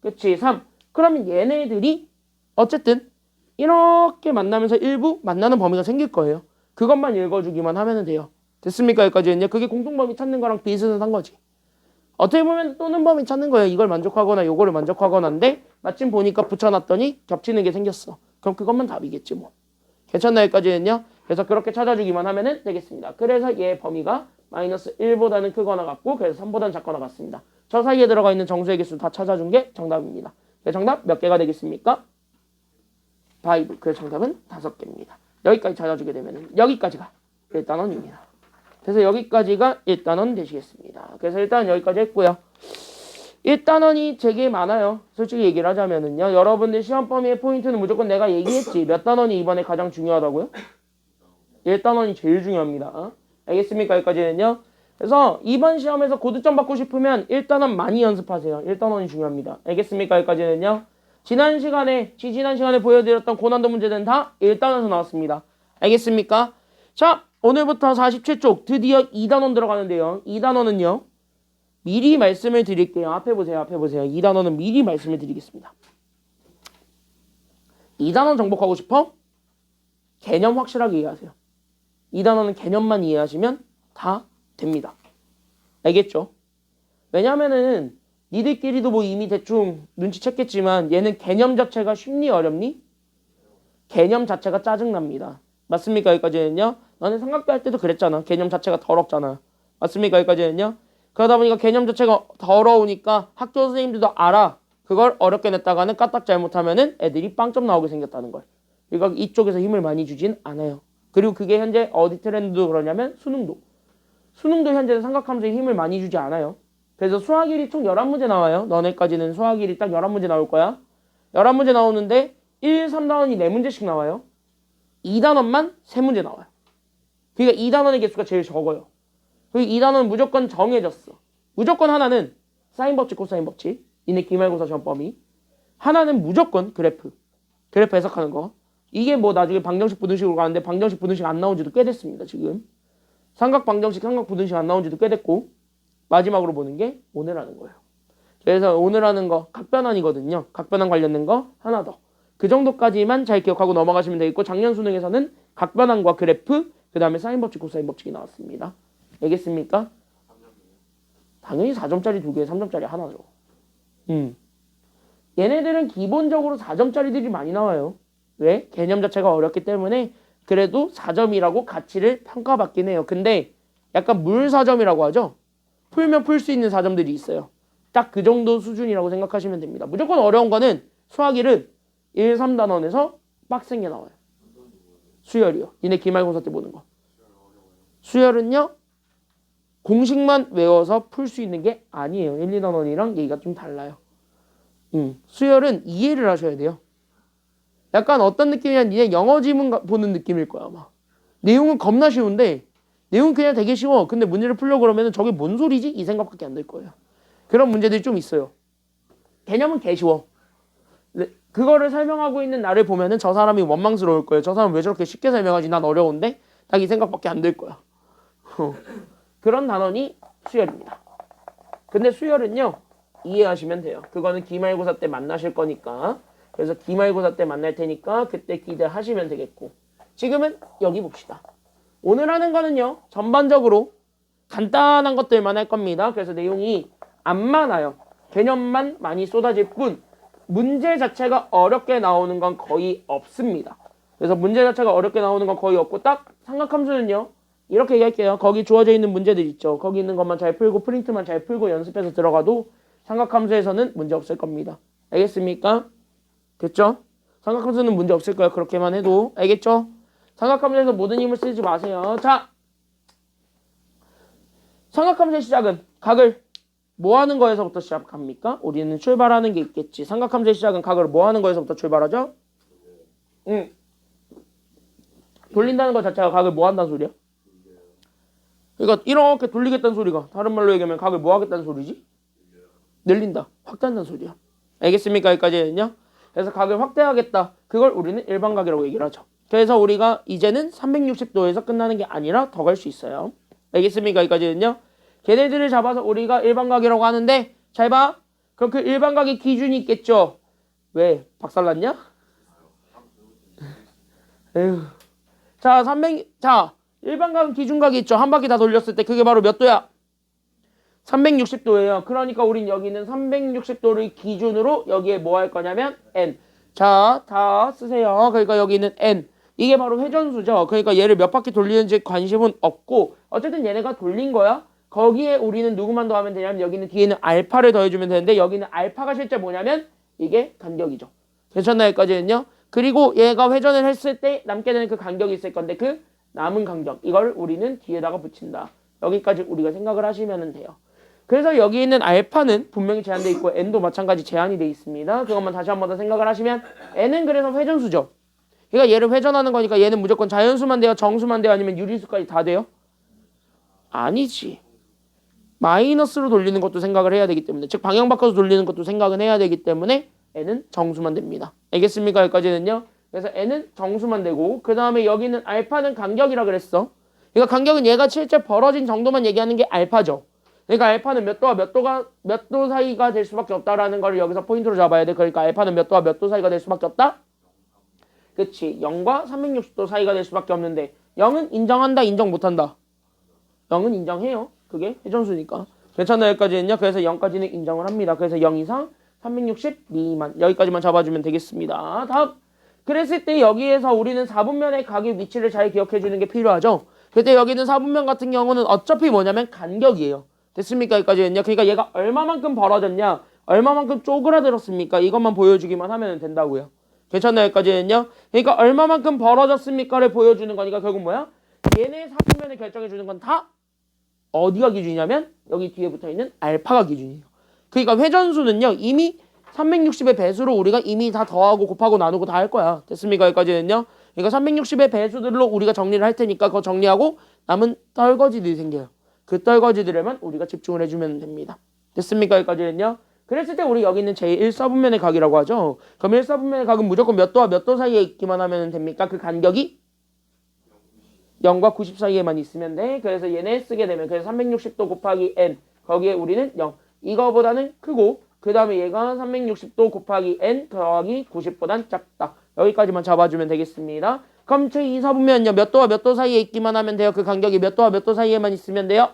그치 3. 그러면 얘네들이 어쨌든 이렇게 만나면서 일부 만나는 범위가 생길 거예요. 그것만 읽어주기만 하면 돼요. 됐습니까? 여기까지는요. 그게 공통범위 찾는 거랑 비슷한 거지. 어떻게 보면 또는 범위 찾는 거예요. 이걸 만족하거나 요거를 만족하거나인데 마침 보니까 붙여놨더니 겹치는 게 생겼어. 그럼 그것만 답이겠지 뭐. 괜찮나요? 여기까지는요. 그래서 그렇게 찾아주기만 하면 되겠습니다. 그래서 얘 범위가 마이너스 1보다는 크거나 같고 그래서 3보다는 작거나 같습니다. 저 사이에 들어가 있는 정수의 개수 다 찾아준 게 정답입니다. 정답 몇 개가 되겠습니까? 5. 그 정답은 5개입니다. 여기까지 찾아주게 되면 여기까지가 1단원입니다. 그래서 여기까지가 1단원 되시겠습니다. 그래서 일단 여기까지 했고요. 1단원이 되게 많아요. 솔직히 얘기를 하자면은요. 여러분들 시험 범위의 포인트는 무조건 내가 얘기했지. 몇 단원이 이번에 가장 중요하다고요? 1단원이 제일 중요합니다. 알겠습니까? 여기까지는요. 그래서 이번 시험에서 고득점 받고 싶으면 1단원 많이 연습하세요. 1단원이 중요합니다. 알겠습니까? 여기까지는요. 지난 시간에 보여드렸던 고난도 문제들은 다 1단원에서 나왔습니다. 알겠습니까? 자, 오늘부터 47쪽 드디어 2단원 들어가는데요. 2단원은요. 미리 말씀을 드릴게요. 앞에 보세요. 2단원은 미리 말씀을 드리겠습니다. 2단원 정복하고 싶어? 개념 확실하게 이해하세요. 2단원은 개념만 이해하시면 다 됩니다. 알겠죠? 왜냐면은 니들끼리도 뭐 이미 대충 눈치챘겠지만 얘는 개념 자체가 쉽니 어렵니? 개념 자체가 짜증납니다. 맞습니까? 여기까지는요. 너네 삼각대 할 때도 그랬잖아. 개념 자체가 더럽잖아. 맞습니까? 여기까지는요. 그러다 보니까 개념 자체가 더러우니까 학교 선생님들도 알아. 그걸 어렵게 냈다가는 까딱 잘못하면은 애들이 빵점 나오게 생겼다는 걸. 그러니까 이쪽에서 힘을 많이 주진 않아요. 그리고 그게 현재 어디 트렌드도 그러냐면 수능도. 수능도 현재는 삼각함수에 힘을 많이 주지 않아요. 그래서 수학일이 총 11문제 나와요. 너네까지는 수학일이 딱 11문제 나올 거야. 11문제 나오는데 1, 3단원이 4문제씩 나와요. 2단원만 3문제 나와요. 그러니까 2단원의 개수가 제일 적어요. 그리고 2단원은 무조건 정해졌어. 무조건 하나는 사인 법칙, 코사인 법칙. 이네 기말고사 전범위. 하나는 무조건 그래프. 그래프 해석하는 거. 이게 뭐 나중에 방정식 부등식으로 가는데 방정식 부등식 안 나온 지도 꽤 됐습니다. 지금. 삼각 방정식, 삼각 부등식 안 나온 지도 꽤 됐고 마지막으로 보는 게 오늘하는 거예요. 그래서 오늘하는 거 각변환이거든요. 각변환 관련된 거 하나 더. 그 정도까지만 잘 기억하고 넘어가시면 되겠고 작년 수능에서는 각변환과 그래프 그 다음에 사인 법칙, 코사인 법칙이 나왔습니다. 알겠습니까? 당연히 4점짜리 2개, 3점짜리 하나죠. 얘네들은 기본적으로 4점짜리들이 많이 나와요. 왜? 개념 자체가 어렵기 때문에 그래도 4점이라고 가치를 평가받긴 해요. 근데 약간 물 4점이라고 하죠. 풀면 풀 수 있는 4점들이 있어요. 딱 그 정도 수준이라고 생각하시면 됩니다. 무조건 어려운 거는 수학일은 1, 3단원에서 빡센 게 나와요. 수열이요. 니네 기말고사 때 보는 거. 수열은요. 공식만 외워서 풀 수 있는 게 아니에요. 1, 2단원이랑 얘기가 좀 달라요. 수열은 이해를 하셔야 돼요. 약간 어떤 느낌이냐 니네 영어 지문 보는 느낌일 거야 아마. 내용은 겁나 쉬운데 내용은 그냥 되게 쉬워. 근데 문제를 풀려고 그러면 저게 뭔 소리지? 이 생각밖에 안 들 거예요. 그런 문제들이 좀 있어요. 개념은 개 쉬워. 그거를 설명하고 있는 나를 보면은 저 사람이 원망스러울 거예요. 저 사람 왜 저렇게 쉽게 설명하지? 난 어려운데? 딱 이 생각밖에 안 들 거야. 그런 단원이 수열입니다. 근데 수열은요. 이해하시면 돼요. 그거는 기말고사 때 만나실 거니까. 그래서 기말고사 때 만날 테니까 그때 기대하시면 되겠고. 지금은 여기 봅시다. 오늘 하는 거는요. 전반적으로 간단한 것들만 할 겁니다. 그래서 내용이 안 많아요. 개념만 많이 쏟아질 뿐 문제 자체가 어렵게 나오는 건 거의 없습니다. 그래서 문제 자체가 어렵게 나오는 건 거의 없고 딱 삼각함수는요. 이렇게 얘기할게요. 거기 주어져 있는 문제들 있죠. 거기 있는 것만 잘 풀고 프린트만 잘 풀고 연습해서 들어가도 삼각함수에서는 문제 없을 겁니다. 알겠습니까? 됐죠? 삼각함수는 문제 없을 거야. 그렇게만 해도. 알겠죠? 삼각함수에서 모든 힘을 쓰지 마세요. 자, 삼각함수의 시작은 각을 뭐 하는 거에서부터 시작합니까? 우리는 출발하는 게 있겠지. 삼각함수의 시작은 각을 뭐 하는 거에서부터 출발하죠? 돌린다는 것 자체가 각을 뭐 한다는 소리야? 그러니까 이렇게 돌리겠다는 소리가 다른 말로 얘기하면 각을 뭐 하겠다는 소리지? 늘린다. 확대한다는 소리야. 알겠습니까? 여기까지는요. 그래서 각을 확대하겠다. 그걸 우리는 일반각이라고 얘기를 하죠. 그래서 우리가 이제는 360도에서 끝나는 게 아니라 더 갈 수 있어요. 알겠습니까? 여기까지는요. 걔네들을 잡아서 우리가 일반각이라고 하는데 잘 봐. 그럼 그 일반각의 기준이 있겠죠. 왜? 박살났냐? 에휴. 자, 일반각은 기준각이 있죠. 한 바퀴 다 돌렸을 때 그게 바로 몇 도야? 360도예요. 그러니까 우린 여기는 360도를 기준으로 여기에 뭐 할 거냐면 n. 자, 다 쓰세요. 그러니까 여기는 n. 이게 바로 회전수죠. 그러니까 얘를 몇 바퀴 돌리는지 관심은 없고 어쨌든 얘네가 돌린 거야. 거기에 우리는 누구만 더하면 되냐면 여기는 뒤에는 알파를 더해주면 되는데 여기는 알파가 실제 뭐냐면 이게 간격이죠. 괜찮나요? 여기까지는요. 그리고 얘가 회전을 했을 때 남게 되는 그 간격이 있을 건데 그 남은 간격 이걸 우리는 뒤에다가 붙인다. 여기까지 우리가 생각을 하시면 돼요. 그래서 여기 있는 알파는 분명히 제한되어 있고 n도 마찬가지 제한이 되어 있습니다. 그것만 다시 한 번 더 생각을 하시면 n은 그래서 회전수죠. 그러니까 얘를 회전하는 거니까 얘는 무조건 자연수만 돼요? 정수만 돼요? 아니면 유리수까지 다 돼요? 아니지. 마이너스로 돌리는 것도 생각을 해야 되기 때문에 즉 방향 바꿔서 돌리는 것도 생각은 해야 되기 때문에 n은 정수만 됩니다. 알겠습니까? 여기까지는요. 그래서 n은 정수만 되고 그 다음에 여기는 알파는 간격이라 그랬어. 그러니까 간격은 얘가 실제 벌어진 정도만 얘기하는 게 알파죠. 그러니까 알파는 몇 도와 몇 도 사이가 될 수밖에 없다라는 걸 여기서 포인트로 잡아야 돼. 그러니까 알파는 몇 도와 몇 도 사이가 될 수밖에 없다? 그치. 0과 360도 사이가 될 수밖에 없는데 0은 인정한다 인정 못한다? 0은 인정해요. 그게 회전수니까. 괜찮아요. 여기까지는요. 그래서 0까지는 인정을 합니다. 그래서 0 이상 360 미만. 여기까지만 잡아주면 되겠습니다. 다음. 그랬을 때 여기에서 우리는 4분면의 각의 위치를 잘 기억해 주는 게 필요하죠. 그때 여기는 4분면 같은 경우는 어차피 뭐냐면 간격이에요. 됐습니까? 여기까지는요. 그러니까 얘가 얼마만큼 벌어졌냐, 얼마만큼 쪼그라들었습니까? 이것만 보여주기만 하면 된다고요. 괜찮나요? 여기까지는요. 그러니까 얼마만큼 벌어졌습니까를 보여주는 거니까 결국 뭐야? 얘네 4분면을 결정해 주는 건 다 어디가 기준이냐면 여기 뒤에 붙어있는 알파가 기준이에요. 그러니까 회전수는요. 이미 360의 배수로 우리가 이미 다 더하고 곱하고 나누고 다 할 거야. 됐습니까? 여기까지는요. 그러니까 360의 배수들로 우리가 정리를 할 테니까 그거 정리하고 남은 떨거지들이 생겨요. 그 떨거지들에만 우리가 집중을 해주면 됩니다. 됐습니까? 여기까지는요. 그랬을 때 우리 여기 있는 제1사분면의 각이라고 하죠. 그럼 1사분면의 각은 무조건 몇 도와 몇 도 사이에 있기만 하면 됩니까? 그 간격이 0과 90 사이에만 있으면 돼. 그래서 얘네 쓰게 되면 그래서 360도 곱하기 n 거기에 우리는 0 이거보다는 크고 그 다음에 얘가 360도 곱하기 n 더하기 90보단 작다. 여기까지만 잡아주면 되겠습니다. 그럼 제2사분면은요. 몇 도와 몇 도 사이에 있기만 하면 돼요. 그 간격이 몇 도와 몇 도 사이에만 있으면 돼요.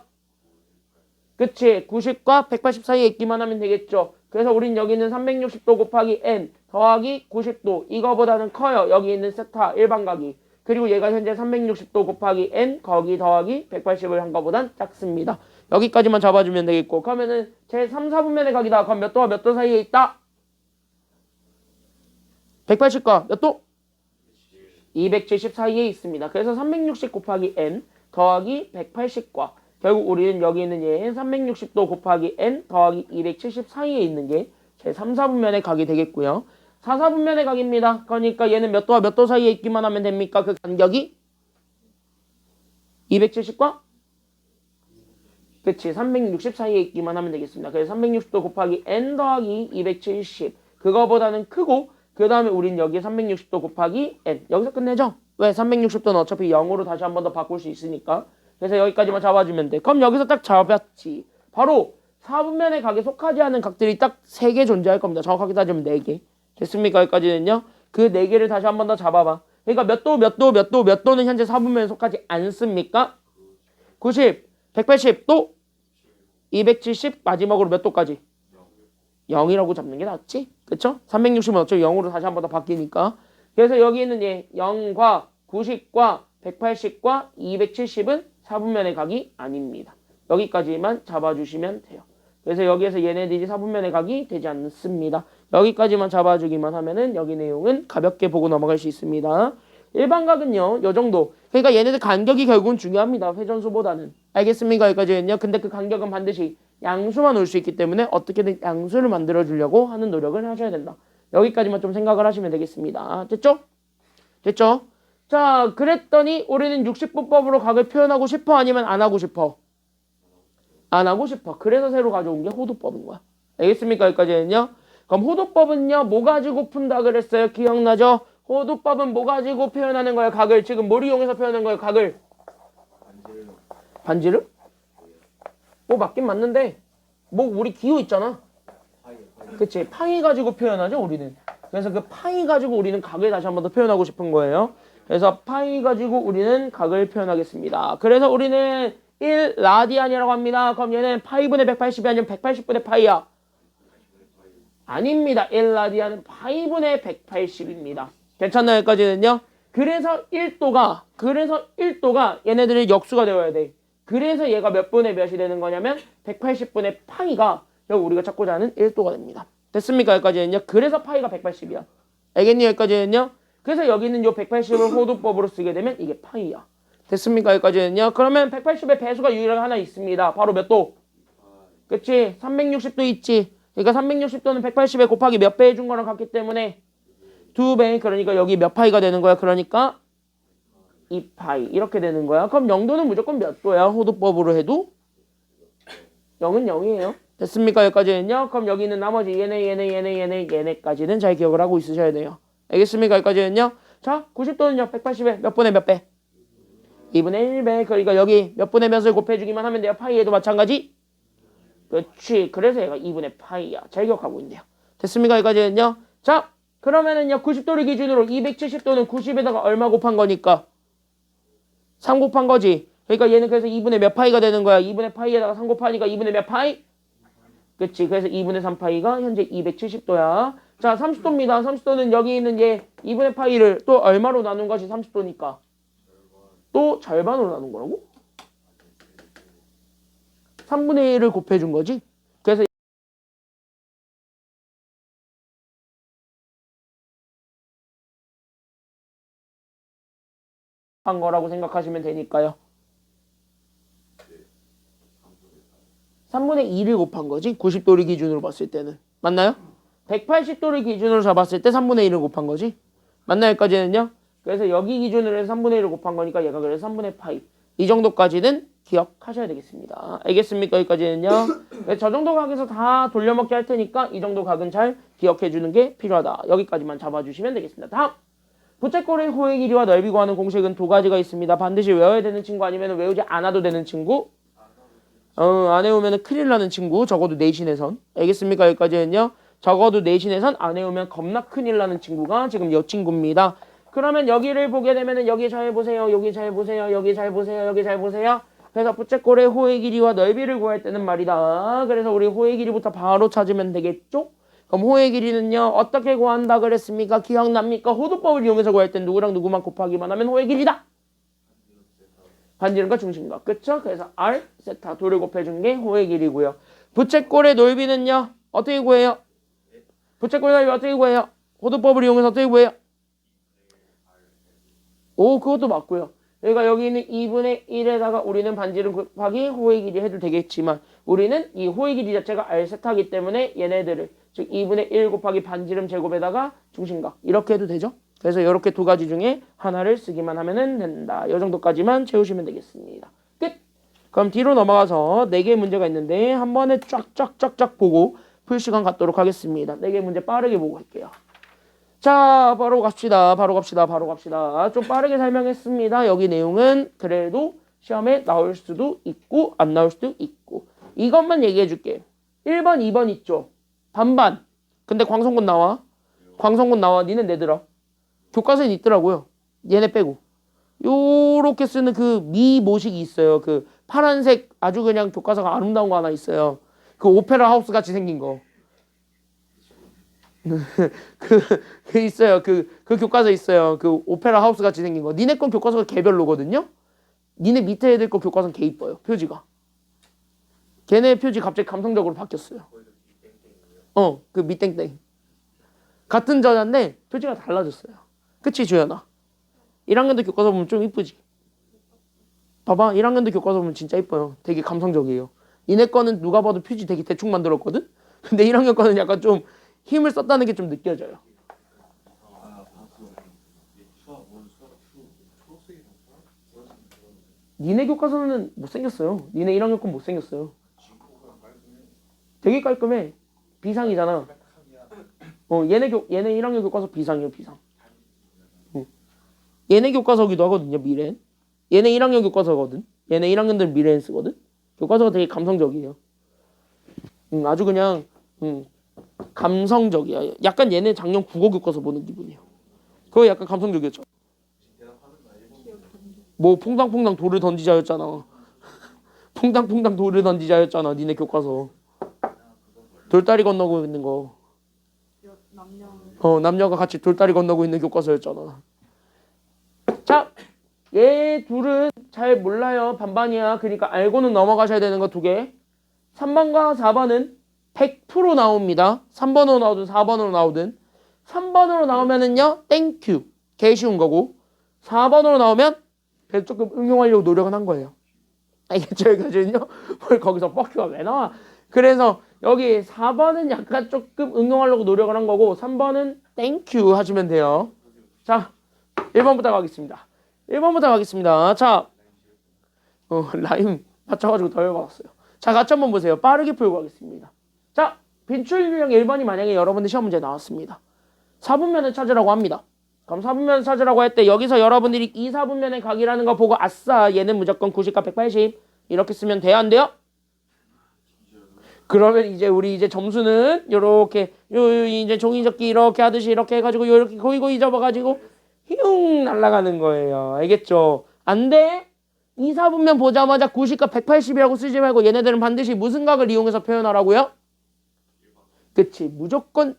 그치? 90과 180 사이에 있기만 하면 되겠죠. 그래서 우린 여기 있는 360도 곱하기 n 더하기 90도 이거보다는 커요. 여기 있는 세타 일반각이. 그리고 얘가 현재 360도 곱하기 n 거기 더하기 180을 한 거보단 작습니다. 여기까지만 잡아주면 되겠고 그러면은 제 3, 4분면의 각이다. 그럼 몇 도와 몇 도 사이에 있다? 180과 몇 도? 270 사이에 있습니다. 그래서 360 곱하기 n 더하기 180과 결국 우리는 여기 있는 얘 360도 곱하기 n 더하기 270 사이에 있는 게 제 3, 4분면의 각이 되겠고요. 4, 4분면의 각입니다. 그러니까 얘는 몇 도와 몇 도 사이에 있기만 하면 됩니까? 그 간격이 270과 그치 360 사이에 있기만 하면 되겠습니다. 그래서 360도 곱하기 n 더하기 270 그거보다는 크고 그 다음에 우린 여기에 360도 곱하기 n 여기서 끝내죠? 왜? 360도는 어차피 0으로 다시 한 번 더 바꿀 수 있으니까 그래서 여기까지만 잡아주면 돼. 그럼 여기서 딱 잡았지. 바로 4분면의 각에 속하지 않은 각들이 딱 3개 존재할 겁니다. 정확하게 따지면 4개. 됐습니까? 여기까지는요. 그 4개를 다시 한 번 더 잡아봐. 그러니까 몇 도, 몇 도, 몇 도, 몇 도는 현재 4분면에 속하지 않습니까? 90, 180, 또 270, 마지막으로 몇 도까지? 0이라고 잡는 게 낫지? 그쵸? 360은 어차피 0으로 다시 한 번 더 바뀌니까. 그래서 여기 있는 얘 0과 90과 180과 270은 4분면의 각이 아닙니다. 여기까지만 잡아주시면 돼요. 그래서 여기에서 얘네들이 4분면의 각이 되지 않습니다. 여기까지만 잡아주기만 하면은 여기 내용은 가볍게 보고 넘어갈 수 있습니다. 일반각은요, 요 정도. 그러니까 얘네들 간격이 결국은 중요합니다. 회전수보다는. 알겠습니까? 여기까지는요. 근데 그 간격은 반드시 양수만 올 수 있기 때문에 어떻게든 양수를 만들어 주려고 하는 노력을 하셔야 된다. 여기까지만 좀 생각을 하시면 되겠습니다. 됐죠? 됐죠? 자, 그랬더니 우리는 60분법으로 각을 표현하고 싶어? 아니면 안 하고 싶어? 안 하고 싶어. 그래서 새로 가져온 게 호도법인 거야. 알겠습니까? 여기까지는요. 그럼 호도법은요. 뭐 가지고 푼다 그랬어요? 기억나죠? 호도법은 뭐 가지고 표현하는 거예요? 각을. 지금 뭘 이용해서 표현하는 거예요? 각을. 반지름? 뭐 맞긴 맞는데 뭐 우리 기호 있잖아. 그치? 파이 가지고 표현하죠 우리는. 그래서 그 파이 가지고 우리는 각을 다시 한 번 더 표현하고 싶은 거예요. 그래서 파이 가지고 우리는 각을 표현하겠습니다. 그래서 우리는 1 라디안이라고 합니다. 그럼 얘는 파이분의 180이 아니면 180분의 파이야? 아닙니다. 1 라디안은 파이분의 180입니다. 괜찮나요? 여기까지는요. 그래서 1도가 얘네들의 역수가 되어야 돼. 그래서 얘가 몇 분의 몇이 되는 거냐면 180분의 파이가 여기 우리가 찾고자 하는 1도가 됩니다. 됐습니까? 여기까지는요. 그래서 파이가 180이야. 알겠니? 여기까지는요. 그래서 여기 있는 요 180을 호도법으로 쓰게 되면 이게 파이야. 됐습니까? 여기까지는요. 그러면 180의 배수가 유일하게 하나 있습니다. 바로 몇 도? 그치? 360도 있지. 그러니까 360도는 180에 곱하기 몇 배 해준 거랑 같기 때문에 2배. 그러니까 여기 몇 파이가 되는 거야? 그러니까 2파이. 이렇게 되는 거야. 그럼 0도는 무조건 몇 도야? 호도법으로 해도 0은 0이에요. 됐습니까? 여기까지는요. 그럼 여기 있는 나머지 얘네까지는 잘 기억을 하고 있으셔야 돼요. 알겠습니까? 여기까지는요. 자, 90도는요. 180에 몇 분의 몇 배? 2분의 1배. 그러니까 여기 몇 분의 몇을 곱해주기만 하면 돼요. 파이에도 마찬가지. 그렇지. 그래서 얘가 2분의 파이야. 잘 기억하고 있네요. 됐습니까? 여기까지는요. 자, 그러면은요. 90도를 기준으로 270도는 90에다가 얼마 곱한 거니까? 3 곱한 거지. 그러니까 얘는 그래서 2분의 몇 파이가 되는 거야? 2분의 파이에다가 3 곱하니까 2분의 몇 파이? 그치. 그래서 2분의 3파이가 현재 270도야. 자, 30도입니다. 30도는 여기 있는 얘 2분의 파이를 또 얼마로 나눈 것이 30도니까? 또 절반으로 나눈 거라고? 3분의 1을 곱해준 거지? 그래서 한 거라고 생각하시면 되니까요. 3분의 2를 곱한 거지? 90도를 기준으로 봤을 때는. 맞나요? 180도를 기준으로 잡았을 때 3분의 1을 곱한 거지? 맞나요? 여기까지는요? 그래서 여기 기준으로 해서 3분의 1을 곱한 거니까 얘가 그래서 3분의 파이. 이 정도까지는 기억하셔야 되겠습니다. 알겠습니까? 여기까지는요? 저 정도 각에서 다 돌려먹기 할 테니까 이 정도 각은 잘 기억해 주는 게 필요하다. 여기까지만 잡아주시면 되겠습니다. 다음! 부채꼴의 호의 길이와 넓이 구하는 공식은 두 가지가 있습니다. 반드시 외워야 되는 친구 아니면 외우지 않아도 되는 친구. 안 외우면 큰일 나는 친구. 적어도 내신에선. 알겠습니까? 여기까지는요. 적어도 내신에선 안 외우면 겁나 큰일 나는 친구가 지금 이 친구입니다. 그러면 여기를 보게 되면은 여기 잘 보세요. 여기 잘 보세요. 여기 잘 보세요. 여기 잘 보세요. 그래서 부채꼴의 호의 길이와 넓이를 구할 때는 말이다. 그래서 우리 호의 길이부터 바로 찾으면 되겠죠? 그럼 호의 길이는요. 어떻게 구한다 그랬습니까? 기억납니까? 호도법을 이용해서 구할 땐 누구랑 누구만 곱하기만 하면 호의 길이다. 반지름과 중심각. 그쵸? 그래서 R, 세타, 도를 곱해준 게 호의 길이고요. 부채꼴의 넓이는요. 어떻게 구해요? 부채꼴의 넓이 어떻게 구해요? 호도법을 이용해서 어떻게 구해요? 오, 그것도 맞고요. 그러니까 여기 있는 2분의 1에다가 우리는 반지름 곱하기 호의 길이 해도 되겠지만 우리는 이 호의 길이 자체가 R 세타이기 때문에 얘네들을 즉 2분의 1 곱하기 반지름 제곱에다가 중심각 이렇게 해도 되죠. 그래서 이렇게 두 가지 중에 하나를 쓰기만 하면 된다. 이 정도까지만 채우시면 되겠습니다. 끝! 그럼 뒤로 넘어가서 4개의 문제가 있는데 한 번에 쫙쫙쫙쫙 보고 풀 시간 갖도록 하겠습니다. 4개의 문제 빠르게 보고 갈게요. 자, 바로 갑시다. 좀 빠르게 설명했습니다. 여기 내용은 그래도 시험에 나올 수도 있고 안 나올 수도 있고 이것만 얘기해 줄게. 1번, 2번 있죠? 반반. 근데 광성군 나와. 니는 내들어. 교과서에 있더라고요. 얘네 빼고. 요렇게 쓰는 그 미모식이 있어요. 그 파란색 아주 그냥 교과서가 아름다운 거 하나 있어요. 그 오페라 하우스 같이 생긴 거. 그 있어요. 그 교과서 있어요. 그 오페라 하우스 같이 생긴 거. 니네 건 교과서가 개별로거든요. 니네 밑에 애들 거 교과서는 개 이뻐요. 표지가. 걔네 표지 갑자기 감성적으로 바뀌었어요. 그 밑땡땡. 같은 저자인데 표지가 달라졌어요. 그치 주연아? 1학년도 교과서 보면 좀 이쁘지? 봐봐 1학년도 교과서 보면 진짜 이뻐요. 되게 감성적이에요. 니네 거는 누가 봐도 표지 되게 대충 만들었거든? 근데 1학년 거는 약간 좀 힘을 썼다는 게 좀 느껴져요. 니네 교과서는 못생겼어요. 니네 1학년 건 못생겼어요. 되게 깔끔해. 비상이잖아. 얘네 1학년 교과서 비상이에요. 비상. 얘네 교과서기도 하거든요. 미래엔. 얘네 1학년 교과서거든. 얘네 1학년들 미래엔 쓰거든. 교과서가 되게 감성적이에요. 아주 그냥 감성적이야. 약간 얘네 작년 국어 교과서 보는 기분이에요. 그거 약간 감성적이었죠. 뭐 퐁당퐁당 돌을 던지자였잖아. 퐁당퐁당 돌을 던지자였잖아. 니네 교과서. 돌다리 건너고 있는 거. 남녀가 같이 돌다리 건너고 있는 교과서였잖아. 자, 얘 둘은 잘 몰라요. 반반이야. 그러니까 알고는 넘어가셔야 되는 거 2개. 3번과 4번은 100% 나옵니다. 3번으로 나오든 4번으로 나오든. 3번으로 나오면은요. 땡큐. 개 쉬운 거고. 4번으로 나오면 그래도 조금 응용하려고 노력은 한 거예요. 알겠죠? 여기까지는요. 뭘 거기서 뻑큐가 왜 나와? 그래서 여기 4번은 약간 조금 응용하려고 노력을 한 거고 3번은 땡큐 하시면 돼요. 자, 1번부터 가겠습니다. 자, 라임 맞춰가지고 더 해봤어요. 자, 같이 한번 보세요. 빠르게 풀고 가겠습니다. 자, 빈출 유형 1번이 만약에 여러분들 시험 문제 나왔습니다. 4분면을 찾으라고 합니다. 그럼 4분면을 찾으라고 할 때 여기서 여러분들이 이 4분면의 각이라는 거 보고 아싸 얘는 무조건 90과 180 이렇게 쓰면 돼요? 안 돼요? 그러면 이제 우리 이제 점수는 요렇게 이제 종이접기 이렇게 하듯이 이렇게 해가지고 요렇게 고이고이 접어가지고 휘웅 날아가는 거예요. 알겠죠? 안 돼? 2사분면 보자마자 90과 180이라고 쓰지 말고 얘네들은 반드시 무슨 각을 이용해서 표현하라고요? 그치. 무조건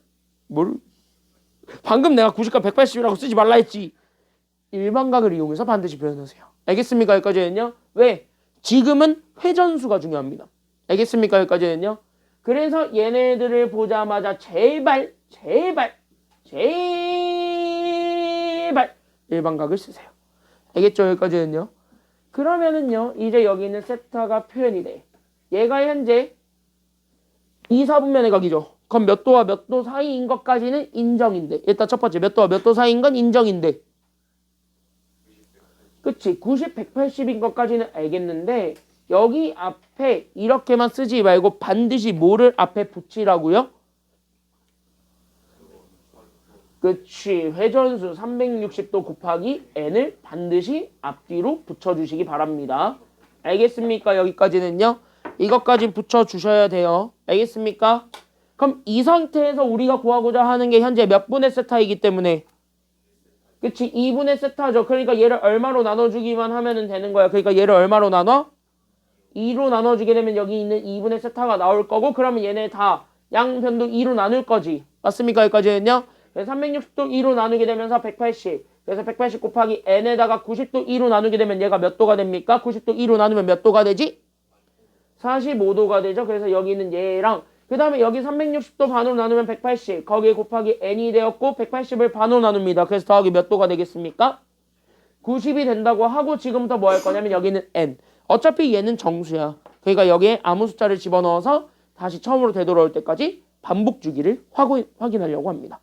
방금 내가 90과 180이라고 쓰지 말라 했지. 일반각을 이용해서 반드시 표현하세요. 알겠습니까? 여기까지는요. 왜? 지금은 회전수가 중요합니다. 알겠습니까? 여기까지는요. 그래서 얘네들을 보자마자 제발 일반각을 쓰세요. 알겠죠? 여기까지는요. 그러면은요. 이제 여기 있는 세타가 표현이 돼. 얘가 현재 2, 4분면의 각이죠. 그럼 몇 도와 몇 도 사이인 것까지는 인정인데. 일단 첫 번째 몇 도와 몇 도 사이인 건 인정인데. 그치. 90, 180인 것까지는 알겠는데 여기 앞에 이렇게만 쓰지 말고 반드시 뭐를 앞에 붙이라고요? 그치. 회전수 360도 곱하기 n을 반드시 앞뒤로 붙여주시기 바랍니다. 알겠습니까? 여기까지는요. 이것까지 붙여주셔야 돼요. 알겠습니까? 그럼 이 상태에서 우리가 구하고자 하는 게 현재 몇 분의 세타이기 때문에 그치 2분의 세타죠. 그러니까 얘를 얼마로 나눠주기만 하면 되는 거야. 그러니까 얘를 얼마로 나눠? 2로 나눠주게 되면 여기 있는 2분의 세타가 나올 거고 그러면 얘네 다 양변도 2로 나눌 거지. 맞습니까? 여기까지는요. 360도 2로 나누게 되면서 180. 그래서 180 곱하기 n에다가 90도 2로 나누게 되면 얘가 몇 도가 됩니까? 90도 2로 나누면 몇 도가 되지? 45도가 되죠. 그래서 여기는 얘랑 그 다음에 여기 360도 반으로 나누면 180. 거기에 곱하기 n이 되었고 180을 반으로 나눕니다. 그래서 더하기 몇 도가 되겠습니까? 90이 된다고 하고 지금부터 뭐 할 거냐면 여기는 n. 어차피 얘는 정수야. 그러니까 여기에 아무 숫자를 집어넣어서 다시 처음으로 되돌아올 때까지 반복 주기를 확인하려고 합니다.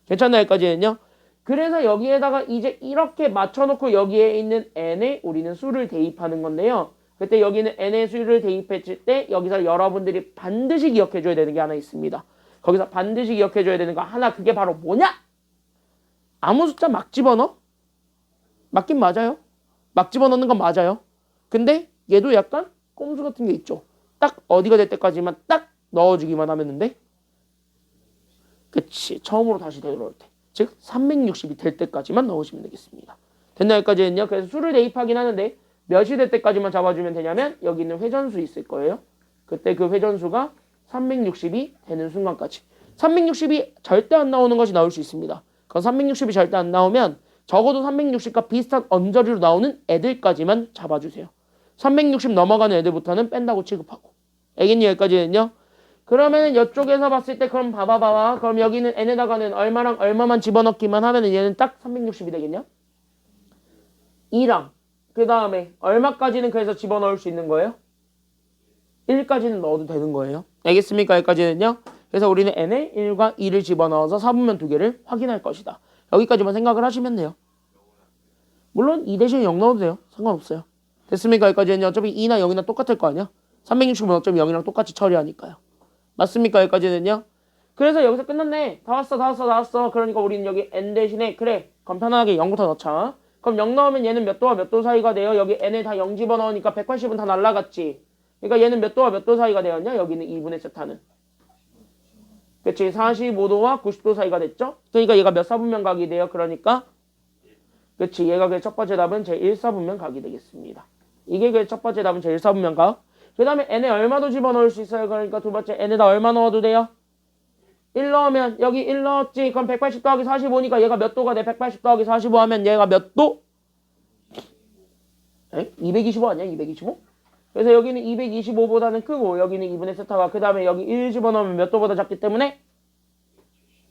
괜찮나요? 여기까지는요. 그래서 여기에다가 이제 이렇게 맞춰놓고 여기에 있는 n에 우리는 수를 대입하는 건데요. 그때 여기는 n의 수를 대입했을 때 여기서 여러분들이 반드시 기억해줘야 되는 게 하나 있습니다. 거기서 반드시 기억해줘야 되는 거 하나 그게 바로 뭐냐? 아무 숫자 막 집어넣어? 맞긴 맞아요. 막 집어넣는 건 맞아요. 근데 얘도 약간 꼼수 같은 게 있죠. 딱 어디가 될 때까지만 딱 넣어주기만 하면 돼. 그치. 처음으로 다시 되돌아올 때. 즉 360이 될 때까지만 넣으시면 되겠습니다. 됐나 여기까지는요. 그래서 수를 대입하긴 하는데 몇이 될 때까지만 잡아주면 되냐면 여기 있는 회전수 있을 거예요. 그때 그 회전수가 360이 되는 순간까지. 360이 절대 안 나오는 것이 나올 수 있습니다. 그럼 360이 절대 안 나오면 적어도 360과 비슷한 언저리로 나오는 애들까지만 잡아주세요. 360 넘어가는 애들부터는 뺀다고 취급하고. 알겠니? 여기까지는요. 그러면 이쪽에서 봤을 때 그럼 봐봐. 그럼 여기는 n에다가는 얼마랑 얼마만 집어넣기만 하면 얘는 딱 360이 되겠냐? 2랑 그 다음에 얼마까지는 그래서 집어넣을 수 있는 거예요? 1까지는 넣어도 되는 거예요. 알겠습니까? 여기까지는요. 그래서 우리는 n에 1과 2를 집어넣어서 4분면 2개를 확인할 것이다. 여기까지만 생각을 하시면 돼요. 물론 2 대신 0 넣어도 돼요. 상관없어요. 됐습니까? 여기까지는요. 어차피 2나 0이나 똑같을 거 아니야? 360은 어차피 0이랑 똑같이 처리하니까요. 맞습니까? 여기까지는요. 그래서 여기서 끝났네. 다 왔어. 그러니까 우리는 여기 n 대신에 그래. 그럼 편하게 0부터 넣자. 그럼 0 넣으면 얘는 몇 도와 몇 도 사이가 돼요? 여기 n에 다 0 집어넣으니까 180은 다 날라갔지. 그러니까 얘는 몇 도와 몇 도 사이가 되었냐? 여기는 2분의 세타는. 그치? 45도와 90도 사이가 됐죠? 그러니까 얘가 몇 사분면 각이 돼요? 그러니까 그치? 얘가 그 첫 번째 답은 제1사분면 각이 되겠습니다. 이게 그 첫 번째 답은 제1사분면 각. 그 다음에 n에 얼마도 집어넣을 수 있어요? 그러니까 두 번째 n에다 얼마 넣어도 돼요? 1 넣으면 여기 1 넣었지. 그럼 180 더하기 45니까 얘가 몇 도가 돼? 180 더하기 45 하면 얘가 몇 도? 225 아니야? 225? 그래서 여기는 225보다는 크고 여기는 2분의 세타가 그 다음에 여기 1 집어넣으면 몇 도보다 작기 때문에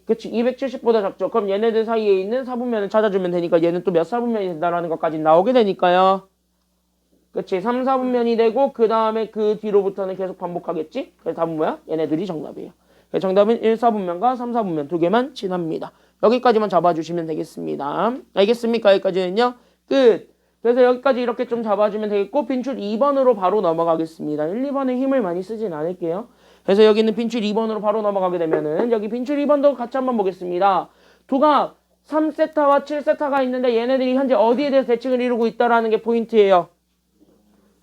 그치 270보다 작죠. 그럼 얘네들 사이에 있는 사분면을 찾아주면 되니까 얘는 또 몇 사분면이 된다라는 것까지 나오게 되니까요. 그치 3, 4분면이 되고 그 다음에 그 뒤로부터는 계속 반복하겠지. 그래서 답은 뭐야? 얘네들이 정답이에요. 그래서 정답은 1, 4분면과 3, 4분면 두 개만 지납니다. 여기까지만 잡아주시면 되겠습니다. 알겠습니까? 여기까지는요. 끝. 그래서 여기까지 이렇게 좀 잡아주면 되겠고 빈출 2번으로 바로 넘어가겠습니다. 1, 2번에 힘을 많이 쓰진 않을게요. 그래서 여기는 빈출 2번으로 바로 넘어가게 되면은 여기 빈출 2번도 같이 한번 보겠습니다. 두각 3세타와 7세타가 있는데 얘네들이 현재 어디에 대해서 대칭을 이루고 있다라는 게 포인트예요.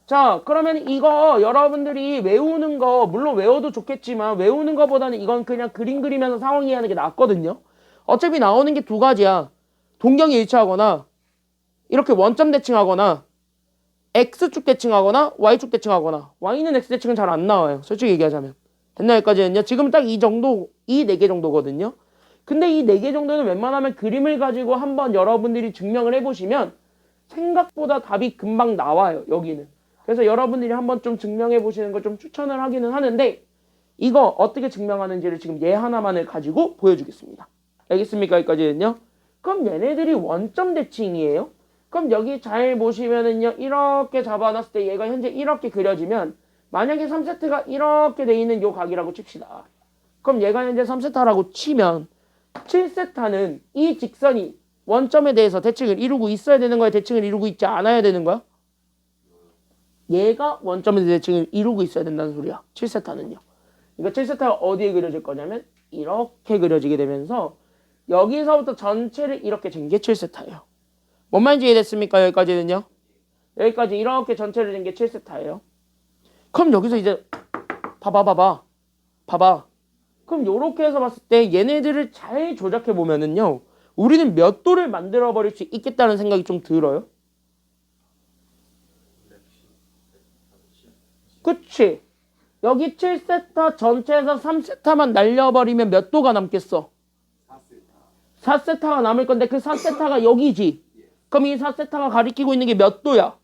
자 그러면 이거 여러분들이 외우는 거 물론 외워도 좋겠지만 외우는 거보다는 이건 그냥 그림 그리면서 상황 이해하는 게 낫거든요. 어차피 나오는 게 두 가지야. 동경이 일치하거나 이렇게 원점 대칭하거나 X축 대칭하거나 Y축 대칭하거나 Y는 X 대칭은 잘 안 나와요. 솔직히 얘기하자면. 됐나 여기까지는요? 지금 딱 이 정도, 이 4개 정도거든요. 근데 이 4개 정도는 웬만하면 그림을 가지고 한번 여러분들이 증명을 해보시면 생각보다 답이 금방 나와요. 여기는. 그래서 여러분들이 한번 좀 증명해 보시는 걸 좀 추천을 하기는 하는데 이거 어떻게 증명하는지를 지금 얘 하나만을 가지고 보여주겠습니다. 알겠습니까? 여기까지는요. 그럼 얘네들이 원점 대칭이에요. 그럼 여기 잘 보시면은요. 이렇게 잡아놨을 때 얘가 현재 이렇게 그려지면 만약에 3세트가 이렇게 돼 있는 요 각이라고 칩시다. 그럼 얘가 현재 3세타라고 치면 7세타는 이 직선이 원점에 대해서 대칭을 이루고 있어야 되는 거야? 대칭을 이루고 있지 않아야 되는 거야? 얘가 원점에 대해서 대칭을 이루고 있어야 된다는 소리야. 7세타는요. 그러니까 7세타가 어디에 그려질 거냐면 이렇게 그려지게 되면서 여기서부터 전체를 이렇게 진 게 7세타예요. 뭔 말인지 이해됐습니까? 여기까지는요. 여기까지 이렇게 전체를 진 게 7세타예요. 그럼 여기서 이제 봐봐. 그럼 요렇게 해서 봤을 때 얘네들을 잘 조작해 보면은요. 우리는 몇 도를 만들어 버릴 수 있겠다는 생각이 좀 들어요. 그치? 여기 7세타 전체에서 3세타만 날려버리면 몇 도가 남겠어? 4세타가 남을 건데 그 4세타가 여기지. 그럼 이 4세타가 가리키고 있는 게 몇 도야?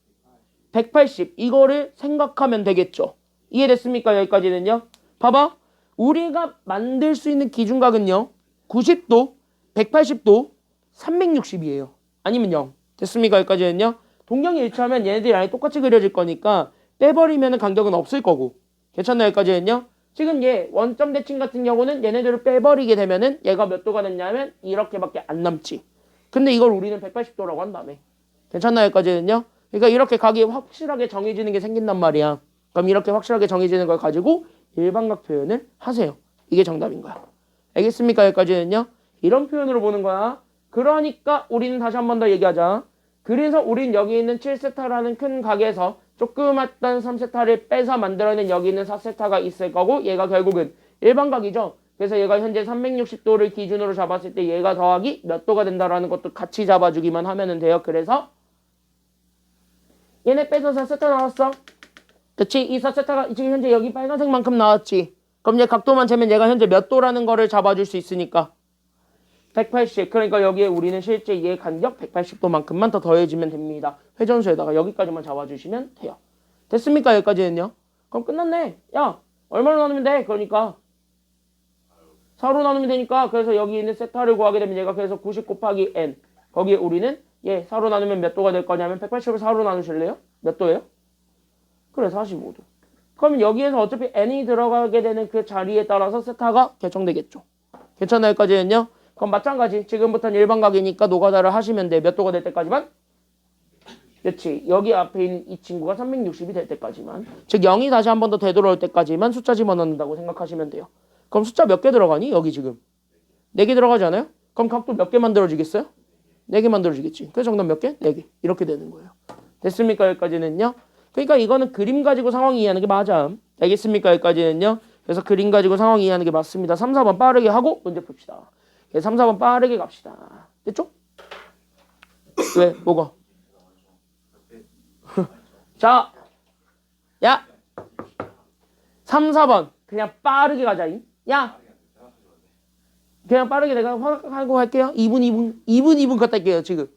180. 이거를 생각하면 되겠죠. 이해됐습니까? 여기까지는요. 봐봐. 우리가 만들 수 있는 기준각은요. 90도, 180도, 360이에요. 아니면 0. 됐습니까? 여기까지는요. 동경이 일치하면 얘네들이 아예 똑같이 그려질 거니까 빼버리면 간격은 없을 거고. 괜찮나요? 여기까지는요. 지금 얘 원점 대칭 같은 경우는 얘네들을 빼버리게 되면은 얘가 몇 도가 됐냐면 이렇게밖에 안 남지. 근데 이걸 우리는 180도라고 한다며. 괜찮나요? 여기까지는요. 그러니까 이렇게 각이 확실하게 정해지는 게 생긴단 말이야. 그럼 이렇게 확실하게 정해지는 걸 가지고 일반각 표현을 하세요. 이게 정답인 거야. 알겠습니까? 여기까지는요. 이런 표현으로 보는 거야. 그러니까 우리는 다시 한 번 더 얘기하자. 그래서 우린 여기 있는 7세타라는 큰 각에서 조그맣던 3세타를 빼서 만들어낸 여기 있는 4세타가 있을 거고 얘가 결국은 일반각이죠. 그래서 얘가 현재 360도를 기준으로 잡았을 때 얘가 더하기 몇 도가 된다라는 것도 같이 잡아주기만 하면 돼요. 그래서 얘네 빼서 4세타 나왔어. 그치? 이 4세타가 지금 현재 여기 빨간색만큼 나왔지. 그럼 얘 각도만 재면 얘가 현재 몇 도라는 거를 잡아줄 수 있으니까 180. 그러니까 여기에 우리는 실제 얘 간격 180도만큼만 더 더해주면 됩니다. 회전수에다가 여기까지만 잡아주시면 돼요. 됐습니까? 여기까지는요. 그럼 끝났네. 야, 얼마로 나누면 돼? 그러니까 4로 나누면 되니까 그래서 여기 있는 세타를 구하게 되면 얘가 그래서 90 곱하기 n. 거기에 우리는 얘 4로 나누면 몇 도가 될 거냐면 180을 4로 나누실래요? 몇 도예요? 그래 45도. 그러면 여기에서 어차피 n이 들어가게 되는 그 자리에 따라서 세타가 결정되겠죠. 괜찮나요? 여기까지는요. 그럼 마찬가지. 지금부터는 일반각이니까 노가다를 하시면 돼. 몇 도가 될 때까지만? 그렇지. 여기 앞에 있는 이 친구가 360이 될 때까지만. 즉 0이 다시 한 번 더 되돌아올 때까지만 숫자 집어넣는다고 생각하시면 돼요. 그럼 숫자 몇 개 들어가니? 여기 지금 4개 들어가지 않아요? 그럼 각도 몇 개 만들어지겠어요? 4개 만들어지겠지. 그래서 정답 몇 개? 4개. 이렇게 되는 거예요. 됐습니까? 여기까지는요. 그러니까 이거는 그림 가지고 상황 이해하는 게 맞아. 알겠습니까? 여기까지는요. 그래서 그림 가지고 상황 이해하는 게 맞습니다. 3, 4번 빠르게 하고 문제 풉시다. 3, 4번 빠르게 갑시다. 됐죠? 왜? 뭐가? 자, 야 3, 4번 그냥 빠르게 가자잉. 야 그냥 빠르게 내가 하고 할게요. 2분 컷 할게요. 지금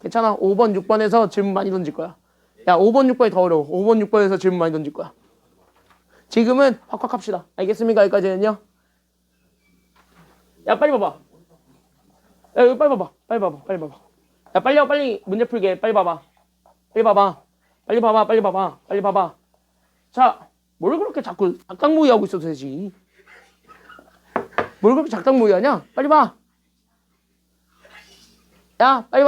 괜찮아. 5번 6번에서 질문 많이 던질 거야. 야 5번 6번이 더 어려워. 5번 6번에서 질문 많이 던질 거야. 지금은 확확 합시다. 알겠습니까? 여기까지는요. 야 빨리 봐봐. 야 이거 빨리 봐봐. 야 빨리 문제 풀게. 빨리 봐봐. 자, 뭘 그렇게 자꾸 작당모의 하고 있어도 되지. 뭘 그렇게 작당모의 하냐? 빨리 봐. 야 빨리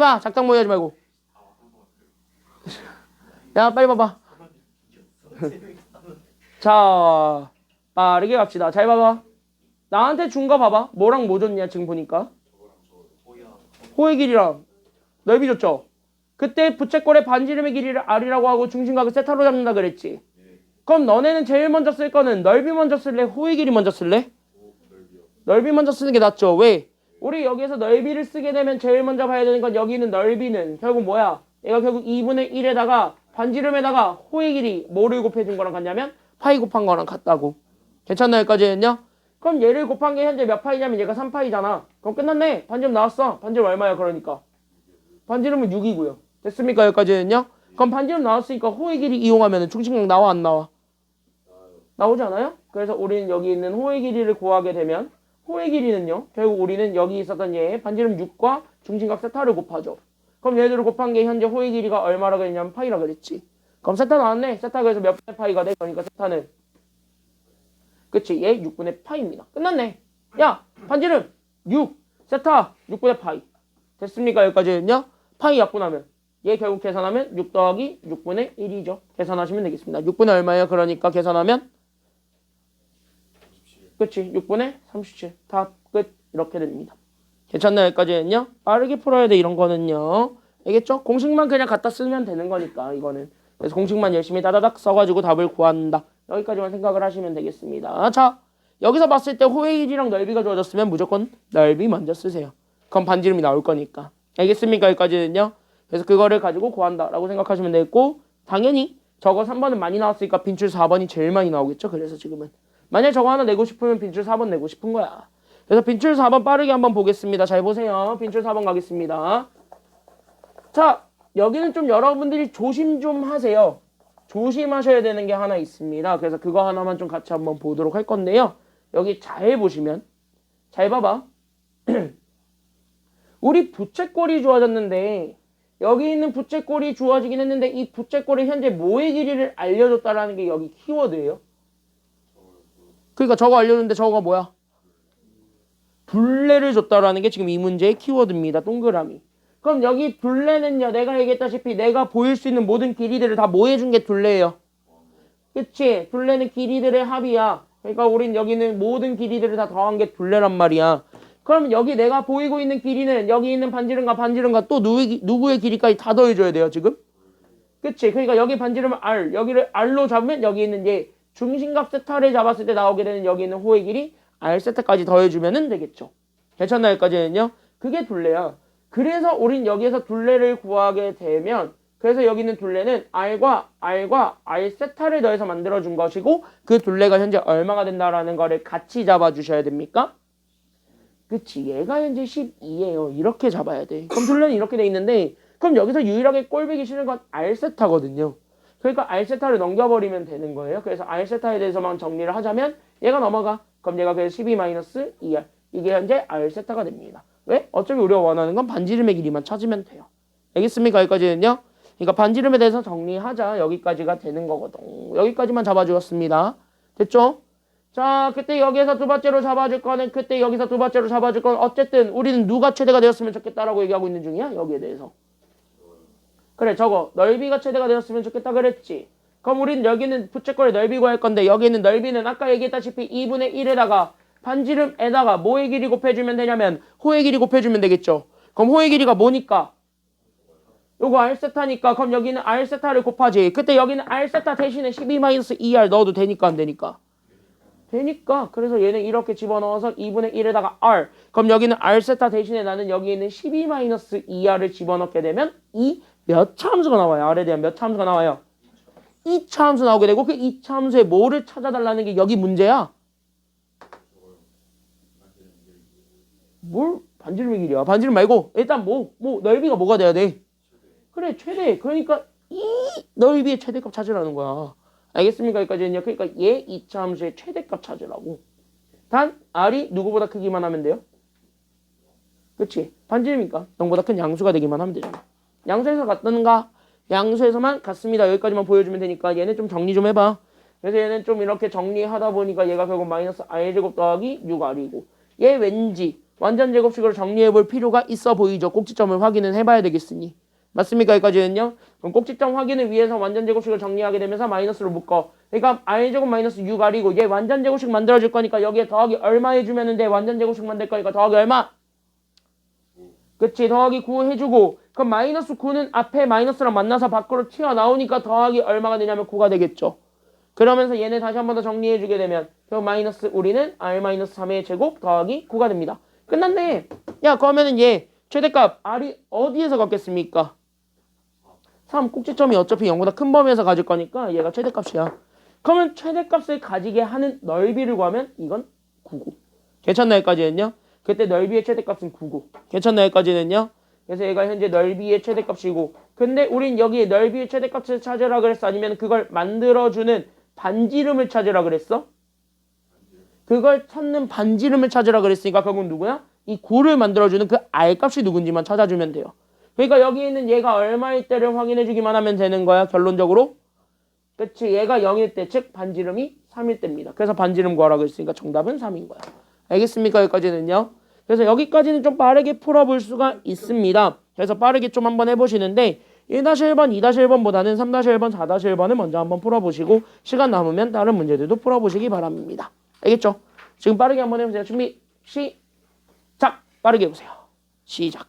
봐. 작당모의 하지 말고. 야 빨리 봐봐. 자 빠르게 갑시다. 잘 봐봐. 나한테 준 거 봐봐. 뭐랑 뭐 줬냐 지금 보니까. 호의 길이랑 넓이 줬죠. 그때 부채꼴의 반지름의 길이를 R이라고 하고 중심각을 세타로 잡는다 그랬지. 그럼 너네는 제일 먼저 쓸 거는 넓이 먼저 쓸래? 호의 길이 먼저 쓸래? 넓이 먼저 쓰는 게 낫죠. 왜? 우리 여기에서 넓이를 쓰게 되면 제일 먼저 봐야 되는 건 여기는 넓이는 결국 뭐야? 얘가 결국 2분의 1에다가 반지름에다가 호의 길이 뭐를 곱해준 거랑 같냐면 파이 곱한 거랑 같다고. 괜찮나요? 여기까지는요? 그럼 얘를 곱한 게 현재 몇 파이냐면 얘가 3파이잖아. 그럼 끝났네. 반지름 나왔어. 반지름 얼마야 그러니까? 반지름은 6이고요. 됐습니까? 여기까지는요? 그럼 반지름 나왔으니까 호의 길이 이용하면 중심각 나와 안 나와? 나오지 않아요? 그래서 우리는 여기 있는 호의 길이를 구하게 되면 호의 길이는요. 결국 우리는 여기 있었던 얘 반지름 6과 중심각 세타를 곱하죠. 그럼 얘들을 곱한 게 현재 호의 길이가 얼마라고 했냐면 파이라고 그랬지. 그럼 세타 나왔네. 세타가 그래서 몇 분의 파이가 돼? 그러니까 세타는 그치? 얘 6분의 파이입니다. 끝났네. 야 반지름 6 세타 6분의 파이. 됐습니까? 여기까지는요. 파이 약분하면 얘 결국 계산하면 6 더하기 6분의 1이죠. 계산하시면 되겠습니다. 6분의 얼마예요? 그러니까 계산하면 그치? 6분의 37. 답 끝. 이렇게 됩니다. 괜찮나요? 여기까지는요. 빠르게 풀어야 돼 이런 거는요. 알겠죠? 공식만 그냥 갖다 쓰면 되는 거니까 이거는. 그래서 공식만 열심히 따다닥 써가지고 답을 구한다. 여기까지만 생각을 하시면 되겠습니다. 자, 여기서 봤을 때 호의 길이랑 넓이가 주어졌으면 무조건 넓이 먼저 쓰세요. 그럼 반지름이 나올 거니까. 알겠습니까? 여기까지는요. 그래서 그거를 가지고 구한다라고 생각하시면 되겠고 당연히 저거 3번은 많이 나왔으니까 빈출 4번이 제일 많이 나오겠죠. 그래서 지금은. 만약에 저거 하나 내고 싶으면 빈출 4번 내고 싶은 거야. 그래서 빈출 4번 빠르게 한번 보겠습니다. 잘 보세요. 빈출 4번 가겠습니다. 자, 여기는 좀 여러분들이 조심 좀 하세요. 조심하셔야 되는 게 하나 있습니다. 그래서 그거 하나만 좀 같이 한번 보도록 할 건데요. 여기 잘 보시면 잘 봐봐. 우리 부채꼴이 주어졌는데 여기 있는 부채꼴이 주어지긴 했는데 이 부채꼴이 현재 뭐의 길이를 알려줬다라는 게 여기 키워드예요. 그러니까 저거 알려줬는데 저거가 뭐야? 둘레를 줬다라는 게 지금 이 문제의 키워드입니다. 동그라미. 그럼 여기 둘레는요. 내가 얘기했다시피 내가 보일 수 있는 모든 길이들을 다 뭐 해준 게 둘레예요. 그치? 둘레는 길이들의 합이야. 그러니까 우린 여기는 모든 길이들을 다 더한 게 둘레란 말이야. 그럼 여기 내가 보이고 있는 길이는 여기 있는 반지름과 또 누구의 길이까지 다 더해줘야 돼요. 지금. 그치? 그러니까 여기 반지름은 R. 여기를 R로 잡으면 여기 있는 얘 중심값 세타를 잡았을 때 나오게 되는 여기 있는 호의 길이 R 세타까지 더해주면 되겠죠. 괜찮나요? 여기까지는요. 그게 둘레야. 그래서 우린 여기에서 둘레를 구하게 되면 그래서 여기 있는 둘레는 R과 R 세타를 더해서 만들어준 것이고 그 둘레가 현재 얼마가 된다라는 거를 같이 잡아주셔야 됩니까? 그치. 얘가 현재 12예요. 이렇게 잡아야 돼. 그럼 둘레는 이렇게 돼 있는데 그럼 여기서 유일하게 꼴보기 싫은 건 R 세타거든요. 그러니까 R 세타를 넘겨버리면 되는 거예요. 그래서 R 세타에 대해서만 정리를 하자면 얘가 넘어가. 그럼 얘가 그래서 12-2R. 이게 현재 R 세타가 됩니다. 왜? 어차피 우리가 원하는 건 반지름의 길이만 찾으면 돼요. 알겠습니까? 여기까지는요. 그러니까 반지름에 대해서 정리하자. 여기까지가 되는 거거든. 여기까지만 잡아주었습니다. 됐죠? 자, 그때 여기에서 두 번째로 잡아줄 거는 그때 여기서 두 번째로 잡아줄 건 어쨌든 우리는 누가 최대가 되었으면 좋겠다라고 얘기하고 있는 중이야. 여기에 대해서. 그래 저거 넓이가 최대가 되었으면 좋겠다 그랬지. 그럼 우리는 여기는 부채꼴의 넓이 구할 건데 여기는 넓이는 아까 얘기했다시피 2분의 1에다가 반지름에다가 뭐의 길이 곱해주면 되냐면 호의 길이 곱해주면 되겠죠. 그럼 호의 길이가 뭐니까? 요거 R세타니까 그럼 여기는 R세타를 곱하지. 그때 여기는 R세타 대신에 12-2R 넣어도 되니까 안 되니까? 되니까. 그래서 얘는 이렇게 집어넣어서 2분의 1에다가 R. 그럼 여기는 R세타 대신에 나는 여기에 있는 12-2R을 집어넣게 되면 이 몇 차함수가 나와요? R에 대한 몇 차함수가 나와요? 2차 함수 나오게 되고 그 2차 함수에 뭐를 찾아달라는 게 여기 문제야? 뭘 반지름의 길이야? 반지름 말고 일단 뭐 넓이가 뭐가 돼야 돼? 그래 최대. 그러니까 이 넓이의 최대값 찾으라는 거야. 알겠습니까? 여기까지는요. 그러니까 얘 2차 함수의 최대값 찾으라고. 단 R이 누구보다 크기만 하면 돼요. 그치? 반지름이니까 0보다 큰 양수가 되기만 하면 되잖아. 양수에서 같던가? 양수에서만 같습니다. 여기까지만 보여주면 되니까 얘는 좀 정리 좀 해봐. 그래서 얘는 좀 이렇게 정리하다 보니까 얘가 결국 마이너스 R제곱 더하기 6R이고 얘 왠지 완전 제곱식으로 정리해볼 필요가 있어 보이죠. 꼭지점을 확인은 해봐야 되겠으니. 맞습니까? 여기까지는요. 그럼 꼭지점 확인을 위해서 완전 제곱식을 정리하게 되면서 마이너스로 묶어. 그러니까 R제곱 마이너스 6R이고 얘 완전 제곱식 만들어줄 거니까 여기에 더하기 얼마 해주면 돼? 완전 제곱식 만들 거니까 더하기 얼마? 그치? 더하기 9 해주고 그럼 마이너스 9는 앞에 마이너스랑 만나서 밖으로 튀어나오니까 더하기 얼마가 되냐면 9가 되겠죠. 그러면서 얘네 다시 한 번 더 정리해주게 되면 그럼 마이너스 우리는 R-3의 제곱 더하기 9가 됩니다. 끝났네. 야 그러면은 얘 최대값 R이 어디에서 갖겠습니까? 3 꼭지점이 어차피 0보다 큰 범위에서 가질 거니까 얘가 최대값이야. 그러면 최대값을 가지게 하는 넓이를 구하면 이건 9고. 괜찮나 여기까지는요? 그때 넓이의 최대값은 9고. 괜찮나 여기까지는요? 그래서 얘가 현재 넓이의 최대값이고, 근데 우린 여기에 넓이의 최대값을 찾으라 그랬어? 아니면 그걸 만들어주는 반지름을 찾으라 그랬어? 그걸 찾는 반지름을 찾으라 그랬으니까 그건 누구야? 이 9를 만들어주는 그 R값이 누군지만 찾아주면 돼요. 그러니까 여기 있는 얘가 얼마일 때를 확인해주기만 하면 되는 거야, 결론적으로. 그치? 얘가 0일 때, 즉 반지름이 3일 때입니다. 그래서 반지름 구하라고 했으니까 정답은 3인 거야. 알겠습니까? 여기까지는요. 그래서 여기까지는 좀 빠르게 풀어볼 수가 있습니다. 그래서 빠르게 좀 한번 해보시는데 1-1번, 2-1번보다는 3-1번, 4-1번을 먼저 한번 풀어보시고 시간 남으면 다른 문제들도 풀어보시기 바랍니다. 알겠죠? 지금 빠르게 한번 해보세요. 준비, 시작! 빠르게 해보세요. 시작!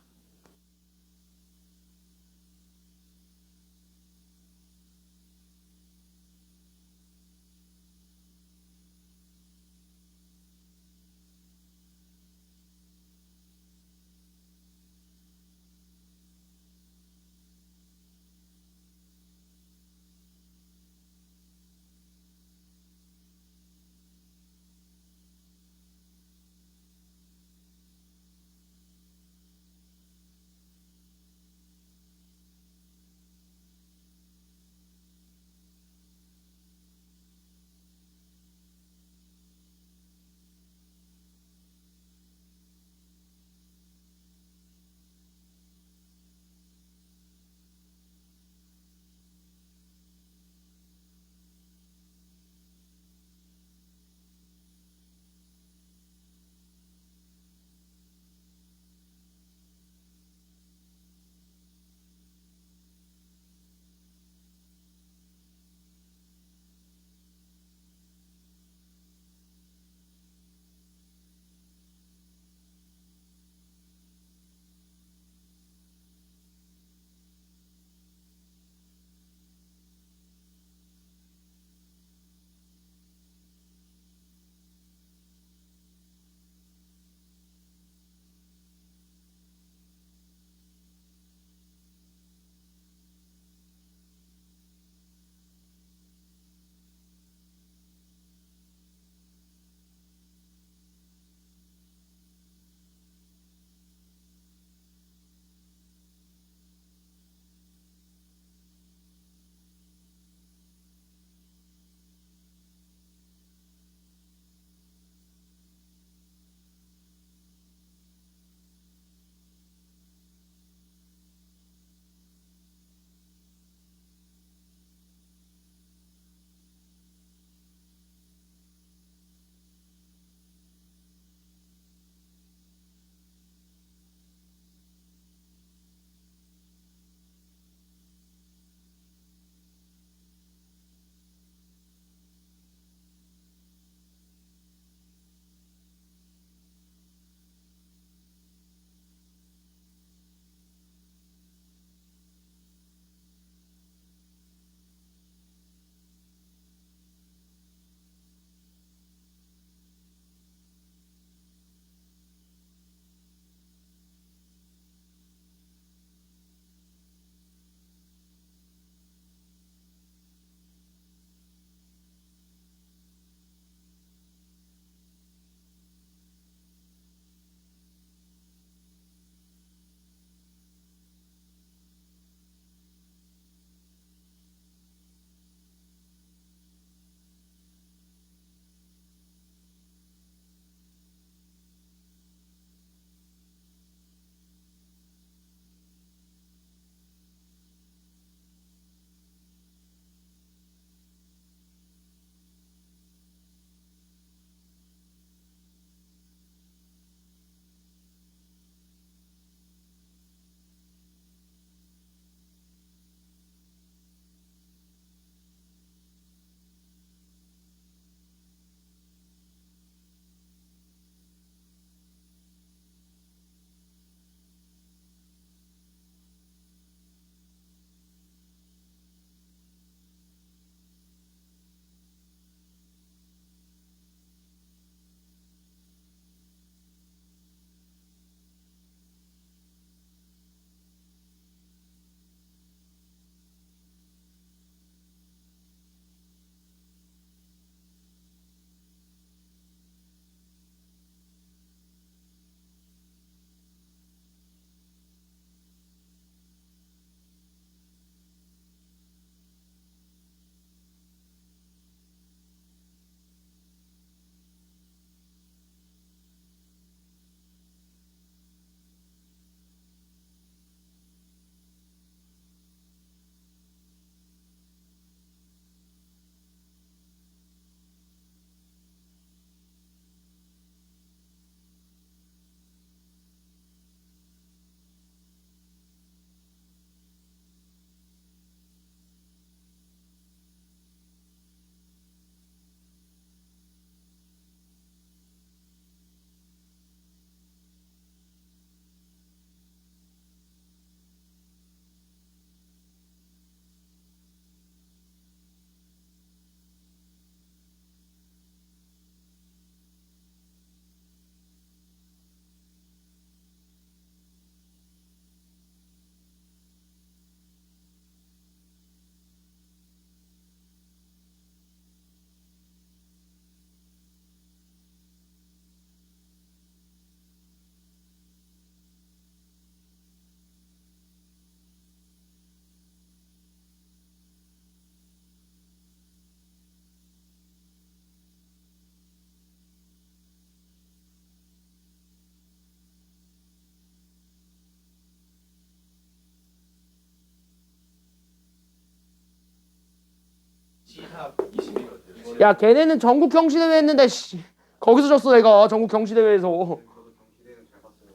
C샵 20이거든요. 야 걔네는 전국 경시대회 했는데 씨. 거기서 졌어 내가 전국 경시대회에서. 저도 경기대회는 잘 봤어요.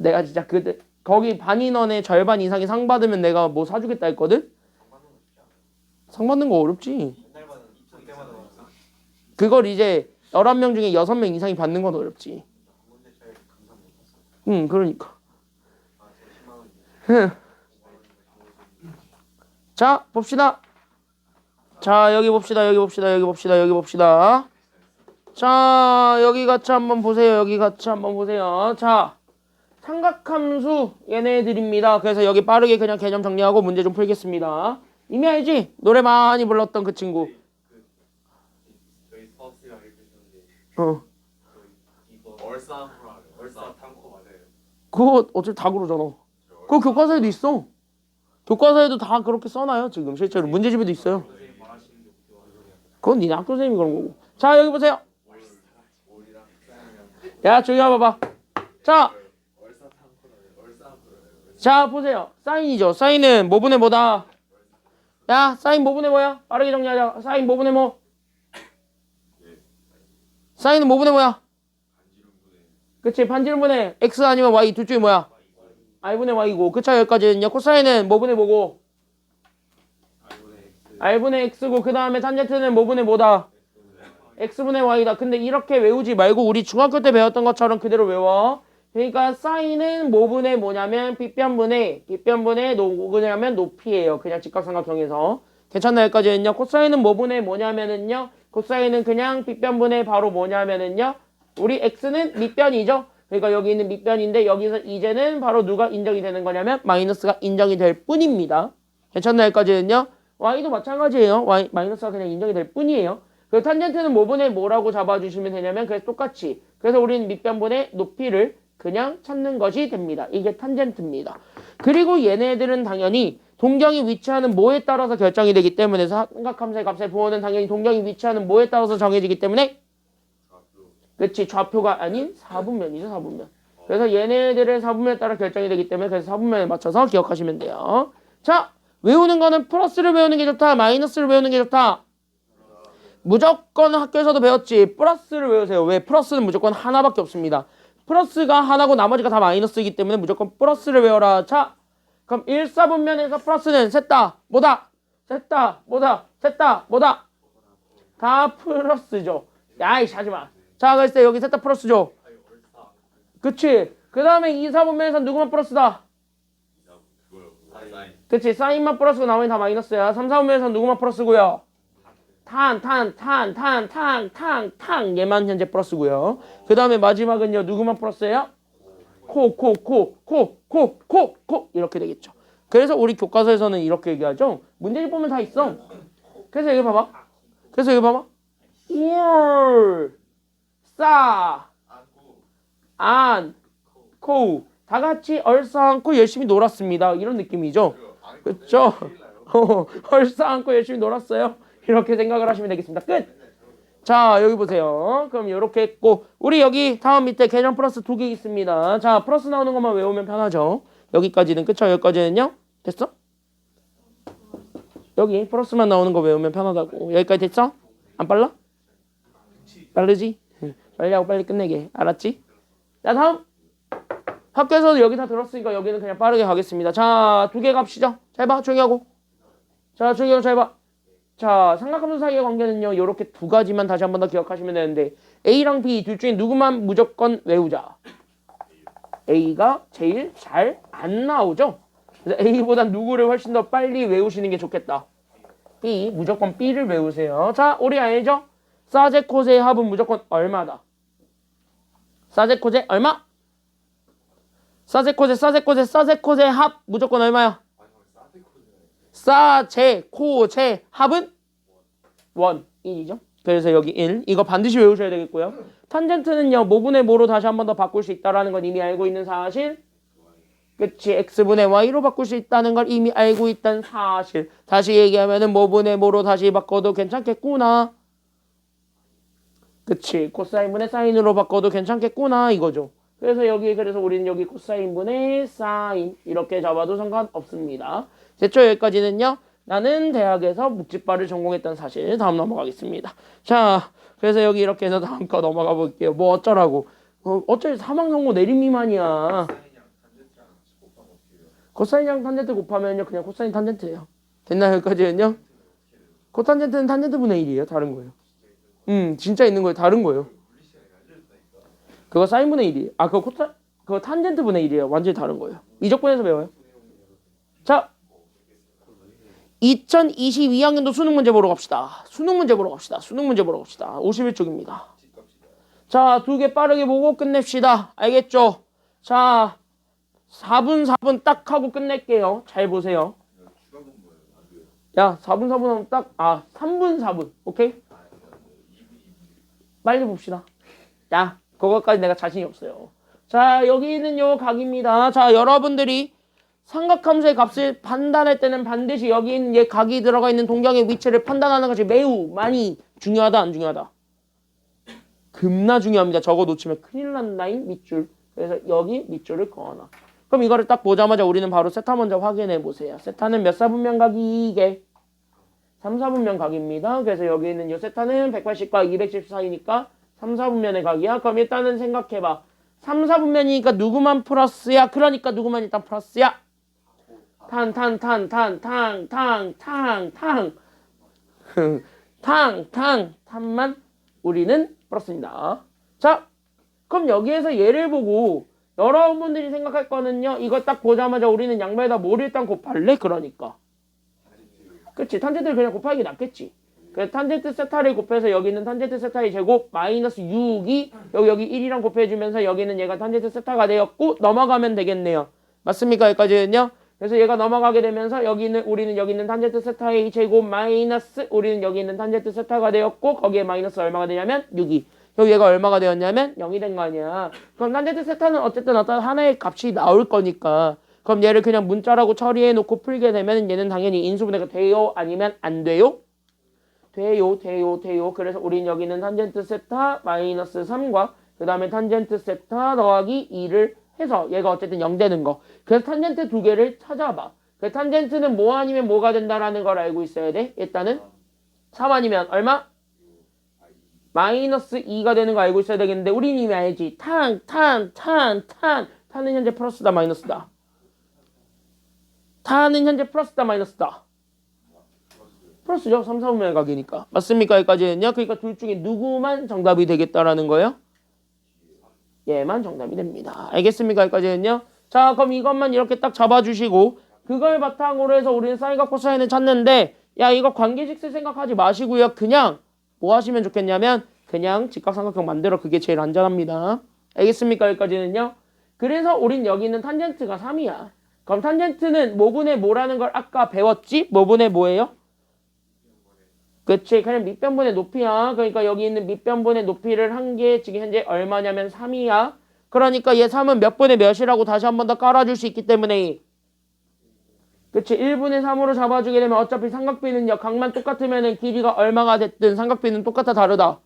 내가 진짜 그 거기 반 인원의 절반 이상이 상 받으면 내가 뭐 사주겠다 했거든? 상 받는 거 어렵지. 옛날만은 입장 때마다 그걸 이제 11명 중에 6명 이상이 받는 건 어렵지. 문제 잘 감상 못 봤어요. 그러니까. 아, 제가 10만 원이요. 자 봅시다. 자 여기 봅시다. 여기 봅시다. 여기 봅시다. 여기 봅시다. 자 여기 같이 한번 보세요. 여기 같이 한번 보세요. 자 삼각함수 얘네들입니다. 그래서 여기 빠르게 그냥 개념 정리하고 문제 좀 풀겠습니다. 이미 알지? 노래 많이 불렀던 그 친구. 저희 수업시간 읽으셨는데 어. 이거 얼싸 탐코 맞아요. 그거 어차피 다 그러잖아. 그거 교과서에도 있어. 교과서에도 다 그렇게 써놔요 지금 실제로. 문제집에도 있어요. 선생님 말하시는 게 웃겨. 그건 니네 학교 선생님이 그런 거고. 자 여기 보세요. 올이랑 쌍이랑 야 저기 와봐봐. 자, 얼싸 탐코는 얼싸 탐코는 자 보세요. 사인이죠. 사인은 뭐분의 뭐다. 야 사인 뭐분의 뭐야? 빠르게 정리하자. 사인 뭐분의 뭐? 사인은 뭐분의 뭐야? 그치 반지름분의 x 아니면 y 둘 중에 뭐야? r분의 y고 그 차이 여기까지는요. 코사인은 뭐분의 뭐고? r분의 x고 그 다음에 탄젠트는 뭐분의 뭐다? x분의 y다. 근데 이렇게 외우지 말고 우리 중학교 때 배웠던 것처럼 그대로 외워. 그러니까 사인은 뭐분의 뭐냐면 빗변분의 뭐냐면 높이예요. 그냥 직각삼각형에서. 괜찮나요? 여기까지는요. 코사인은 뭐분의 뭐냐면은요. 코사인은 그냥 빗변분의 바로 뭐냐면은요. 우리 x는 밑변이죠. 그러니까 여기 있는 밑변인데 여기서 이제는 바로 누가 인정이 되는 거냐면 마이너스가 인정이 될 뿐입니다. 괜찮나요? 여기까지는요. y도 마찬가지예요. y 마이너스가 그냥 인정이 될 뿐이에요. 그 탄젠트는 뭐분의 뭐라고 잡아주시면 되냐면 그래서 똑같이. 그래서 우리는 밑변분의 높이를 그냥 찾는 것이 됩니다. 이게 탄젠트입니다. 그리고 얘네들은 당연히 동경이 위치하는 뭐에 따라서 결정이 되기 때문에 삼각함수의 값의 부호는 당연히 동경이 위치하는 뭐에 따라서 정해지기 때문에 그치 좌표가 아닌 사분면이죠. 사분면. 그래서 얘네들의 사분면에 따라 결정이 되기 때문에 그래서 사분면에 맞춰서 기억하시면 돼요. 자 외우는 거는 플러스를 외우는 게 좋다 마이너스를 외우는 게 좋다. 무조건 학교에서도 배웠지. 플러스를 외우세요. 왜? 플러스는 무조건 하나밖에 없습니다. 플러스가 하나고 나머지가 다 마이너스이기 때문에 무조건 플러스를 외워라. 자 그럼 1사분면에서 플러스는 셋다 뭐다? 셋다 뭐다? 셋다 뭐다? 다 플러스죠. 야이씨 하지마. 자 그래서 여기 셋다 플러스죠. 그치. 그 다음에 2사분면에서 누구만 플러스다? 그치. 사인만 플러스고 나머지 다 마이너스야. 3사분면에서 누구만 플러스고요? 탄 얘만 현재 플러스고요. 그 다음에 마지막은요 누구만 플러스예요? 코 이렇게 되겠죠. 그래서 우리 교과서에서는 이렇게 얘기하죠. 문제집 보면 다 있어. 그래서 여기 봐봐. 올, 싸, 안, 코. 다 같이 얼싸안고 열심히 놀았습니다. 이런 느낌이죠. 그렇죠? 얼싸안고 열심히 놀았어요. 이렇게 생각을 하시면 되겠습니다. 끝! 자 여기 보세요. 그럼 이렇게 했고 우리 여기 다음 밑에 개념 플러스 2개 있습니다. 자 플러스 나오는 것만 외우면 편하죠. 여기까지는 그쵸? 여기까지는요? 됐어? 여기 플러스만 나오는 거 외우면 편하다고. 여기까지 됐어? 안 빨라? 빠르지? 빨리 하고 빨리 끝내게. 알았지? 자 다음 학교에서도 여기 다 들었으니까 여기는 그냥 빠르게 가겠습니다. 자 2개 갑시다. 잘 봐. 조용히 하고. 자 조용히 하고 잘 봐. 자 삼각함수 사이의 관계는요. 이렇게 두 가지만 다시 한 번 더 기억하시면 되는데 A랑 B 둘 중에 누구만 무조건 외우자. A가 제일 잘 안 나오죠. 그래서 A보다 누구를 훨씬 더 빨리 외우시는 게 좋겠다. B 무조건 B를 외우세요. 자 우리 알죠? 사제 코세의 합은 무조건 얼마다. 사제 코세 얼마? 사제 코세 합 무조건 얼마야? 사제 코제 합은 1이죠. 그래서 여기 1 이거 반드시 외우셔야 되겠고요. 탄젠트는요 뭐분의 뭐로 다시 한 번 더 바꿀 수 있다라는 건 이미 알고 있는 사실. 그치 x분의 y로 바꿀 수 있다는 걸 이미 알고 있던 사실. 다시 얘기하면은 뭐분의 뭐로 다시 바꿔도 괜찮겠구나. 그치 코사인분의 사인으로 바꿔도 괜찮겠구나 이거죠. 그래서 우리는 여기 코사인분의 사인 이렇게 잡아도 상관없습니다. 됐죠? 여기까지는요. 나는 대학에서 묵직바를 전공했던 사실. 다음 넘어가겠습니다. 자, 그래서 여기 이렇게 해서 다음 거 넘어가 볼게요. 뭐 어쩌라고. 어차피 사망 선고 내림 미만이야. 코사인이랑 탄젠트 곱하면요 그냥 코사인 탄젠트예요. 됐나요 여기까지는요? 코탄젠트는 탄젠트분의 1이에요. 다른 거예요. 진짜 있는 거예요. 다른 거예요. 그거 사인분의 1이에요. 아 그거 탄젠트분의 1이에요. 완전히 다른 거예요. 미적분에서 배워요. 자, 2022학년도 수능 문제 보러 갑시다. 수능 문제 보러 갑시다. 51쪽입니다. 자, 두 개 빠르게 보고 끝냅시다. 알겠죠? 자, 4분 딱 하고 끝낼게요. 잘 보세요. 야, 4분 하면 딱, 3분 4분. 오케이? 빨리 봅시다. 야, 그것까지 내가 자신이 없어요. 자, 여기는 요 각입니다. 자, 여러분들이 삼각함수의 값을 판단할 때는 반드시 여기 있는 얘 각이 들어가 있는 동경의 위치를 판단하는 것이 매우 많이 중요하다, 안 중요하다? 겁나 중요합니다. 저거 놓치면 큰일 난 라인 밑줄. 그래서 여기 밑줄을 그어놔. 그럼 이거를 딱 보자마자 우리는 바로 세타 먼저 확인해 보세요. 세타는 몇 사분면 각이 이게? 3, 4분면 각입니다. 그래서 여기 있는 이 세타는 180과 210 사이니까 3, 4분면의 각이야. 그럼 일단은 생각해봐. 3, 4분면이니까 누구만 플러스야? 그러니까 누구만 일단 플러스야? 탄만 우리는 플러스입니다. 자, 그럼 여기에서 얘를 보고 여러분들이 생각할 거는요. 이거 딱 보자마자 우리는 양말에다 뭐를 일단 곱할래? 그러니까. 그치. 탄젠트를 그냥 곱하기 낫겠지. 그래서 탄젠트 세타를 곱해서 여기 있는 탄젠트 세타의 제곱 마이너스 6이 여기 1이랑 곱해주면서 여기는 얘가 탄젠트 세타가 되었고 넘어가면 되겠네요. 맞습니까? 여기까지는요. 그래서 얘가 넘어가게 되면서 우리는 여기 있는 탄젠트 세타의 제곱 마이너스 우리는 여기 있는 탄젠트 세타가 되었고 거기에 마이너스 얼마가 되냐면 6이. 여기 얘가 얼마가 되었냐면 0이 된 거 아니야. 그럼 탄젠트 세타는 어쨌든 어떤 하나의 값이 나올 거니까 그럼 얘를 그냥 문자라고 처리해 놓고 풀게 되면 얘는 당연히 인수분해가 돼요? 아니면 안 돼요? 돼요. 그래서 우린 여기 있는 탄젠트 세타 마이너스 3과 그 다음에 탄젠트 세타 더하기 2를 해서 얘가 어쨌든 0 되는 거. 그래서 탄젠트 두 개를 찾아봐. 그 탄젠트는 뭐 아니면 뭐가 된다라는 걸 알고 있어야 돼. 일단은 3 아니면 얼마? 마이너스 2가 되는 거 알고 있어야 되겠는데 우린 이미 알지. 탄은 현재 플러스다 마이너스다. 탄은 현재 플러스다 마이너스다. 플러스죠. 3, 4분면의 각이니까. 맞습니까? 여기까지는요. 그러니까 둘 중에 누구만 정답이 되겠다라는 거예요? 얘만 정답이 됩니다. 알겠습니까? 여기까지는요. 자, 그럼 이것만 이렇게 딱 잡아주시고 그걸 바탕으로 해서 우리는 사인과 코사인을 찾는데 야, 이거 관계식을 생각하지 마시고요. 그냥 뭐 하시면 좋겠냐면 그냥 직각삼각형 만들어. 그게 제일 안전합니다. 알겠습니까? 여기까지는요. 그래서 우린 여기 있는 탄젠트가 3이야. 그럼 탄젠트는 뭐분의 뭐라는 걸 아까 배웠지? 뭐분의 뭐예요? 그치. 그냥 밑변분의 높이야. 그러니까 여기 있는 밑변분의 높이를 한 게 지금 현재 얼마냐면 3이야. 그러니까 얘 3은 몇 분의 몇이라고 다시 한 번 더 깔아줄 수 있기 때문에 그치. 1분의 3으로 잡아주게 되면 어차피 삼각비는요. 각만 똑같으면 길이가 얼마가 됐든 삼각비는 똑같아 다르다.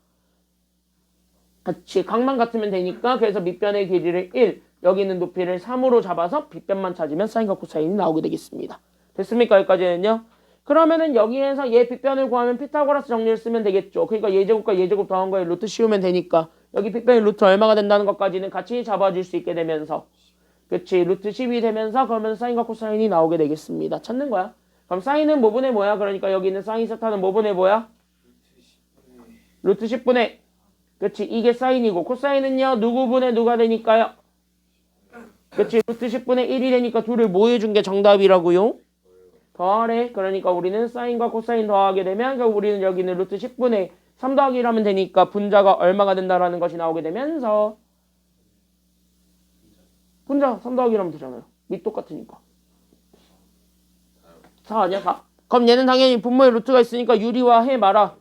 그치. 각만 같으면 되니까 그래서 밑변의 길이를 1 여기 있는 높이를 3으로 잡아서 빗변만 찾으면 사인과 코사인이 나오게 되겠습니다. 됐습니까? 여기까지는요. 그러면은 여기에서 얘 빗변을 구하면 피타고라스 정리를 쓰면 되겠죠. 그러니까 예제곱과 예제곱 더한 거에 루트 씌우면 되니까 여기 빗변의 루트 얼마가 된다는 것까지는 같이 잡아줄 수 있게 되면서 그치. 루트 10이 되면서 그러면 사인과 코사인이 나오게 되겠습니다. 찾는 거야. 그럼 사인은 뭐분의 뭐야? 그러니까 여기 있는 사인 세타는 뭐분의 뭐야? 루트 10분의 그치. 이게 사인이고 코사인은요. 누구분의 누가 되니까요? 그치. 루트 10분의 1이 되니까 둘을 뭐 해준 게 정답이라고요? 더하래. 그러니까 우리는 사인과 코사인 더하게 되면 우리는 여기는 루트 10분의 3 더하기 1하면 되니까 분자가 얼마가 된다라는 것이 나오게 되면서 분자 3 더하기 1하면 되잖아요. 밑 똑같으니까. 4 아니야? 4. 그럼 얘는 당연히 분모에 루트가 있으니까 유리화 해 마라.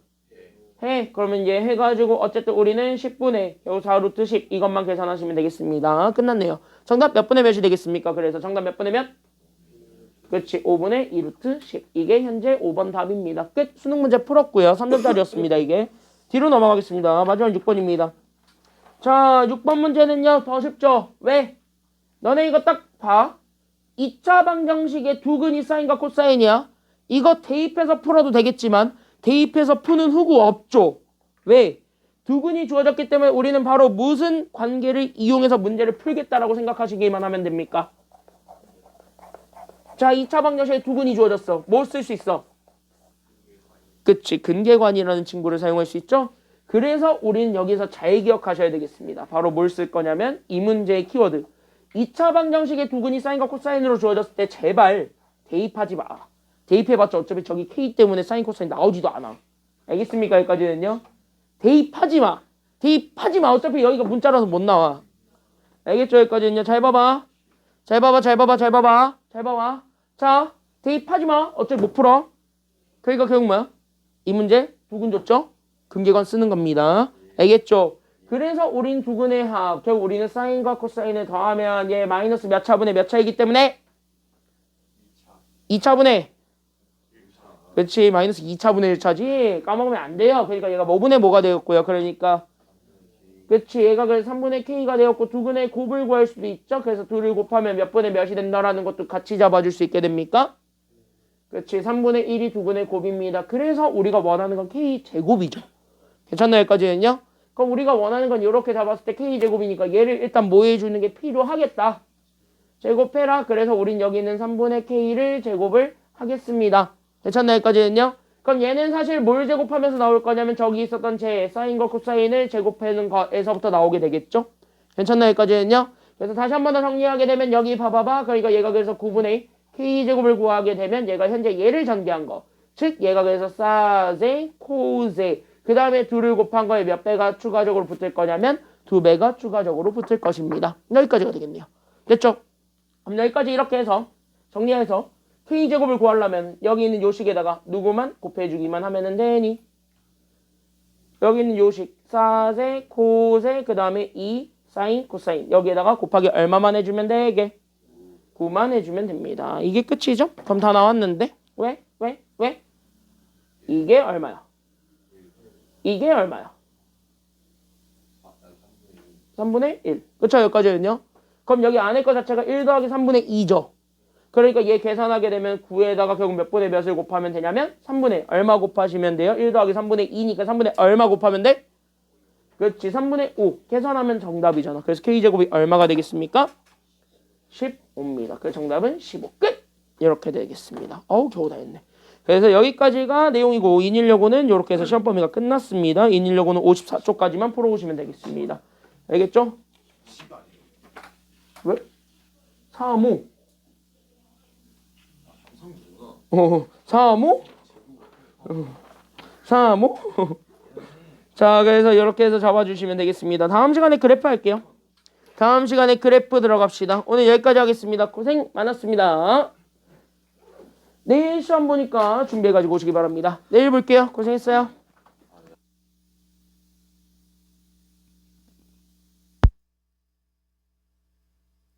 해. 그러면 얘 해가지고 어쨌든 우리는 10분의 여기 4 루트 10 이것만 계산하시면 되겠습니다. 끝났네요. 정답 몇 분의 몇이 되겠습니까? 그래서 정답 몇 분의 몇? 그렇지. 5분의 2 루트 10. 이게 현재 5번 답입니다. 끝. 수능 문제 풀었고요. 3점짜리였습니다. 이게. 뒤로 넘어가겠습니다. 마지막 6번입니다. 자, 6번 문제는요. 더 쉽죠? 왜? 너네 이거 딱 봐. 2차 방정식의 두 근이 사인과 코사인이야. 이거 대입해서 풀어도 되겠지만 대입해서 푸는 후구 없죠. 왜? 두근이 주어졌기 때문에 우리는 바로 무슨 관계를 이용해서 문제를 풀겠다라고 생각하시기만 하면 됩니까? 자, 2차 방정식에 두근이 주어졌어. 뭘 쓸 수 있어? 그치, 근계관이라는 친구를 사용할 수 있죠. 그래서 우리는 여기서 잘 기억하셔야 되겠습니다. 바로 뭘 쓸 거냐면 이 문제의 키워드. 2차 방정식에 두근이 사인과 코사인으로 주어졌을 때 제발 대입하지 마. 대입해봤자 어차피 저기 K 때문에 사인 코사인 나오지도 않아. 알겠습니까? 여기까지는요. 대입하지 마. 대입하지 마. 어차피 여기가 문자라서 못 나와. 알겠죠? 여기까지는요. 잘 봐봐. 잘 봐봐. 잘 봐봐. 잘 봐봐. 잘 봐봐. 자, 대입하지 마. 어차피 못 풀어. 그러니까 결국 뭐야? 이 문제 두근 줬죠? 근계관 쓰는 겁니다. 알겠죠? 그래서 우린 두근의 합. 결국 우리는 사인과 코사인을 더하면 얘 마이너스 몇 차분의 몇 차이기 때문에 2차분의 그렇지 마이너스 2차분의 1차지 까먹으면 안 돼요. 그러니까 얘가 뭐분의 뭐가 되었고요. 그러니까 그렇지 얘가 그래서 3분의 K가 되었고 두근의 곱을 구할 수도 있죠. 그래서 둘을 곱하면 몇 분의 몇이 된다라는 것도 같이 잡아줄 수 있게 됩니까? 그렇지 3분의 1이 두근의 곱입니다. 그래서 우리가 원하는 건 K제곱이죠. 괜찮나요? 여기까지는요? 그럼 우리가 원하는 건 이렇게 잡았을 때 K제곱이니까 얘를 일단 뭐 해주는 게 필요하겠다. 제곱해라. 그래서 우린 여기 있는 3분의 K를 제곱을 하겠습니다. 괜찮나요? 여기까지는요? 그럼 얘는 사실 뭘 제곱하면서 나올 거냐면 저기 있었던 제 사인과 코사인을 제곱하는 거에서부터 나오게 되겠죠? 괜찮나요? 여기까지는요? 그래서 다시 한 번 더 정리하게 되면 여기 봐봐봐. 그러니까 얘가 그래서 9분의 K제곱을 구하게 되면 얘가 현재 얘를 전개한 거. 즉 얘가 그래서 사제, 코제 그 다음에 2를 곱한 거에 몇 배가 추가적으로 붙을 거냐면 2배가 추가적으로 붙을 것입니다. 여기까지가 되겠네요. 됐죠? 그럼 여기까지 이렇게 해서 정리해서 K제곱을 구하려면 여기 있는 요식에다가 누구만 곱해주기만 하면 되니 여기 있는 요식 사세, 코세 그 다음에 2 사인, 코사인 여기에다가 곱하기 얼마만 해주면 되게 9만 해주면 됩니다. 이게 끝이죠? 그럼 다 나왔는데 왜? 이게 얼마야? 이게 얼마야? 3분의 1 그쵸? 여기까지는요? 그럼 여기 안에 거 자체가 1 더하기 3분의 2죠. 그러니까 얘 계산하게 되면 9에다가 결국 몇 분의 몇을 곱하면 되냐면 3분의 얼마 곱하시면 돼요? 1 더하기 3분의 2니까 3분의 얼마 곱하면 돼? 그렇지 3분의 5 계산하면 정답이잖아. 그래서 K제곱이 얼마가 되겠습니까? 15입니다. 그래서 정답은 15 끝! 이렇게 되겠습니다. 어우 겨우 다 했네. 그래서 여기까지가 내용이고 인일여고는 이렇게 해서 시험 범위가 끝났습니다. 인일여고는 54쪽까지만 풀어오시면 되겠습니다. 알겠죠? 왜? 3호 3호? 3호? 자 그래서 이렇게 해서 잡아주시면 되겠습니다. 다음 시간에 그래프 할게요. 다음 시간에 그래프 들어갑시다. 오늘 여기까지 하겠습니다. 고생 많았습니다. 내일 시험 보니까 준비해가지고 오시기 바랍니다. 내일 볼게요. 고생했어요.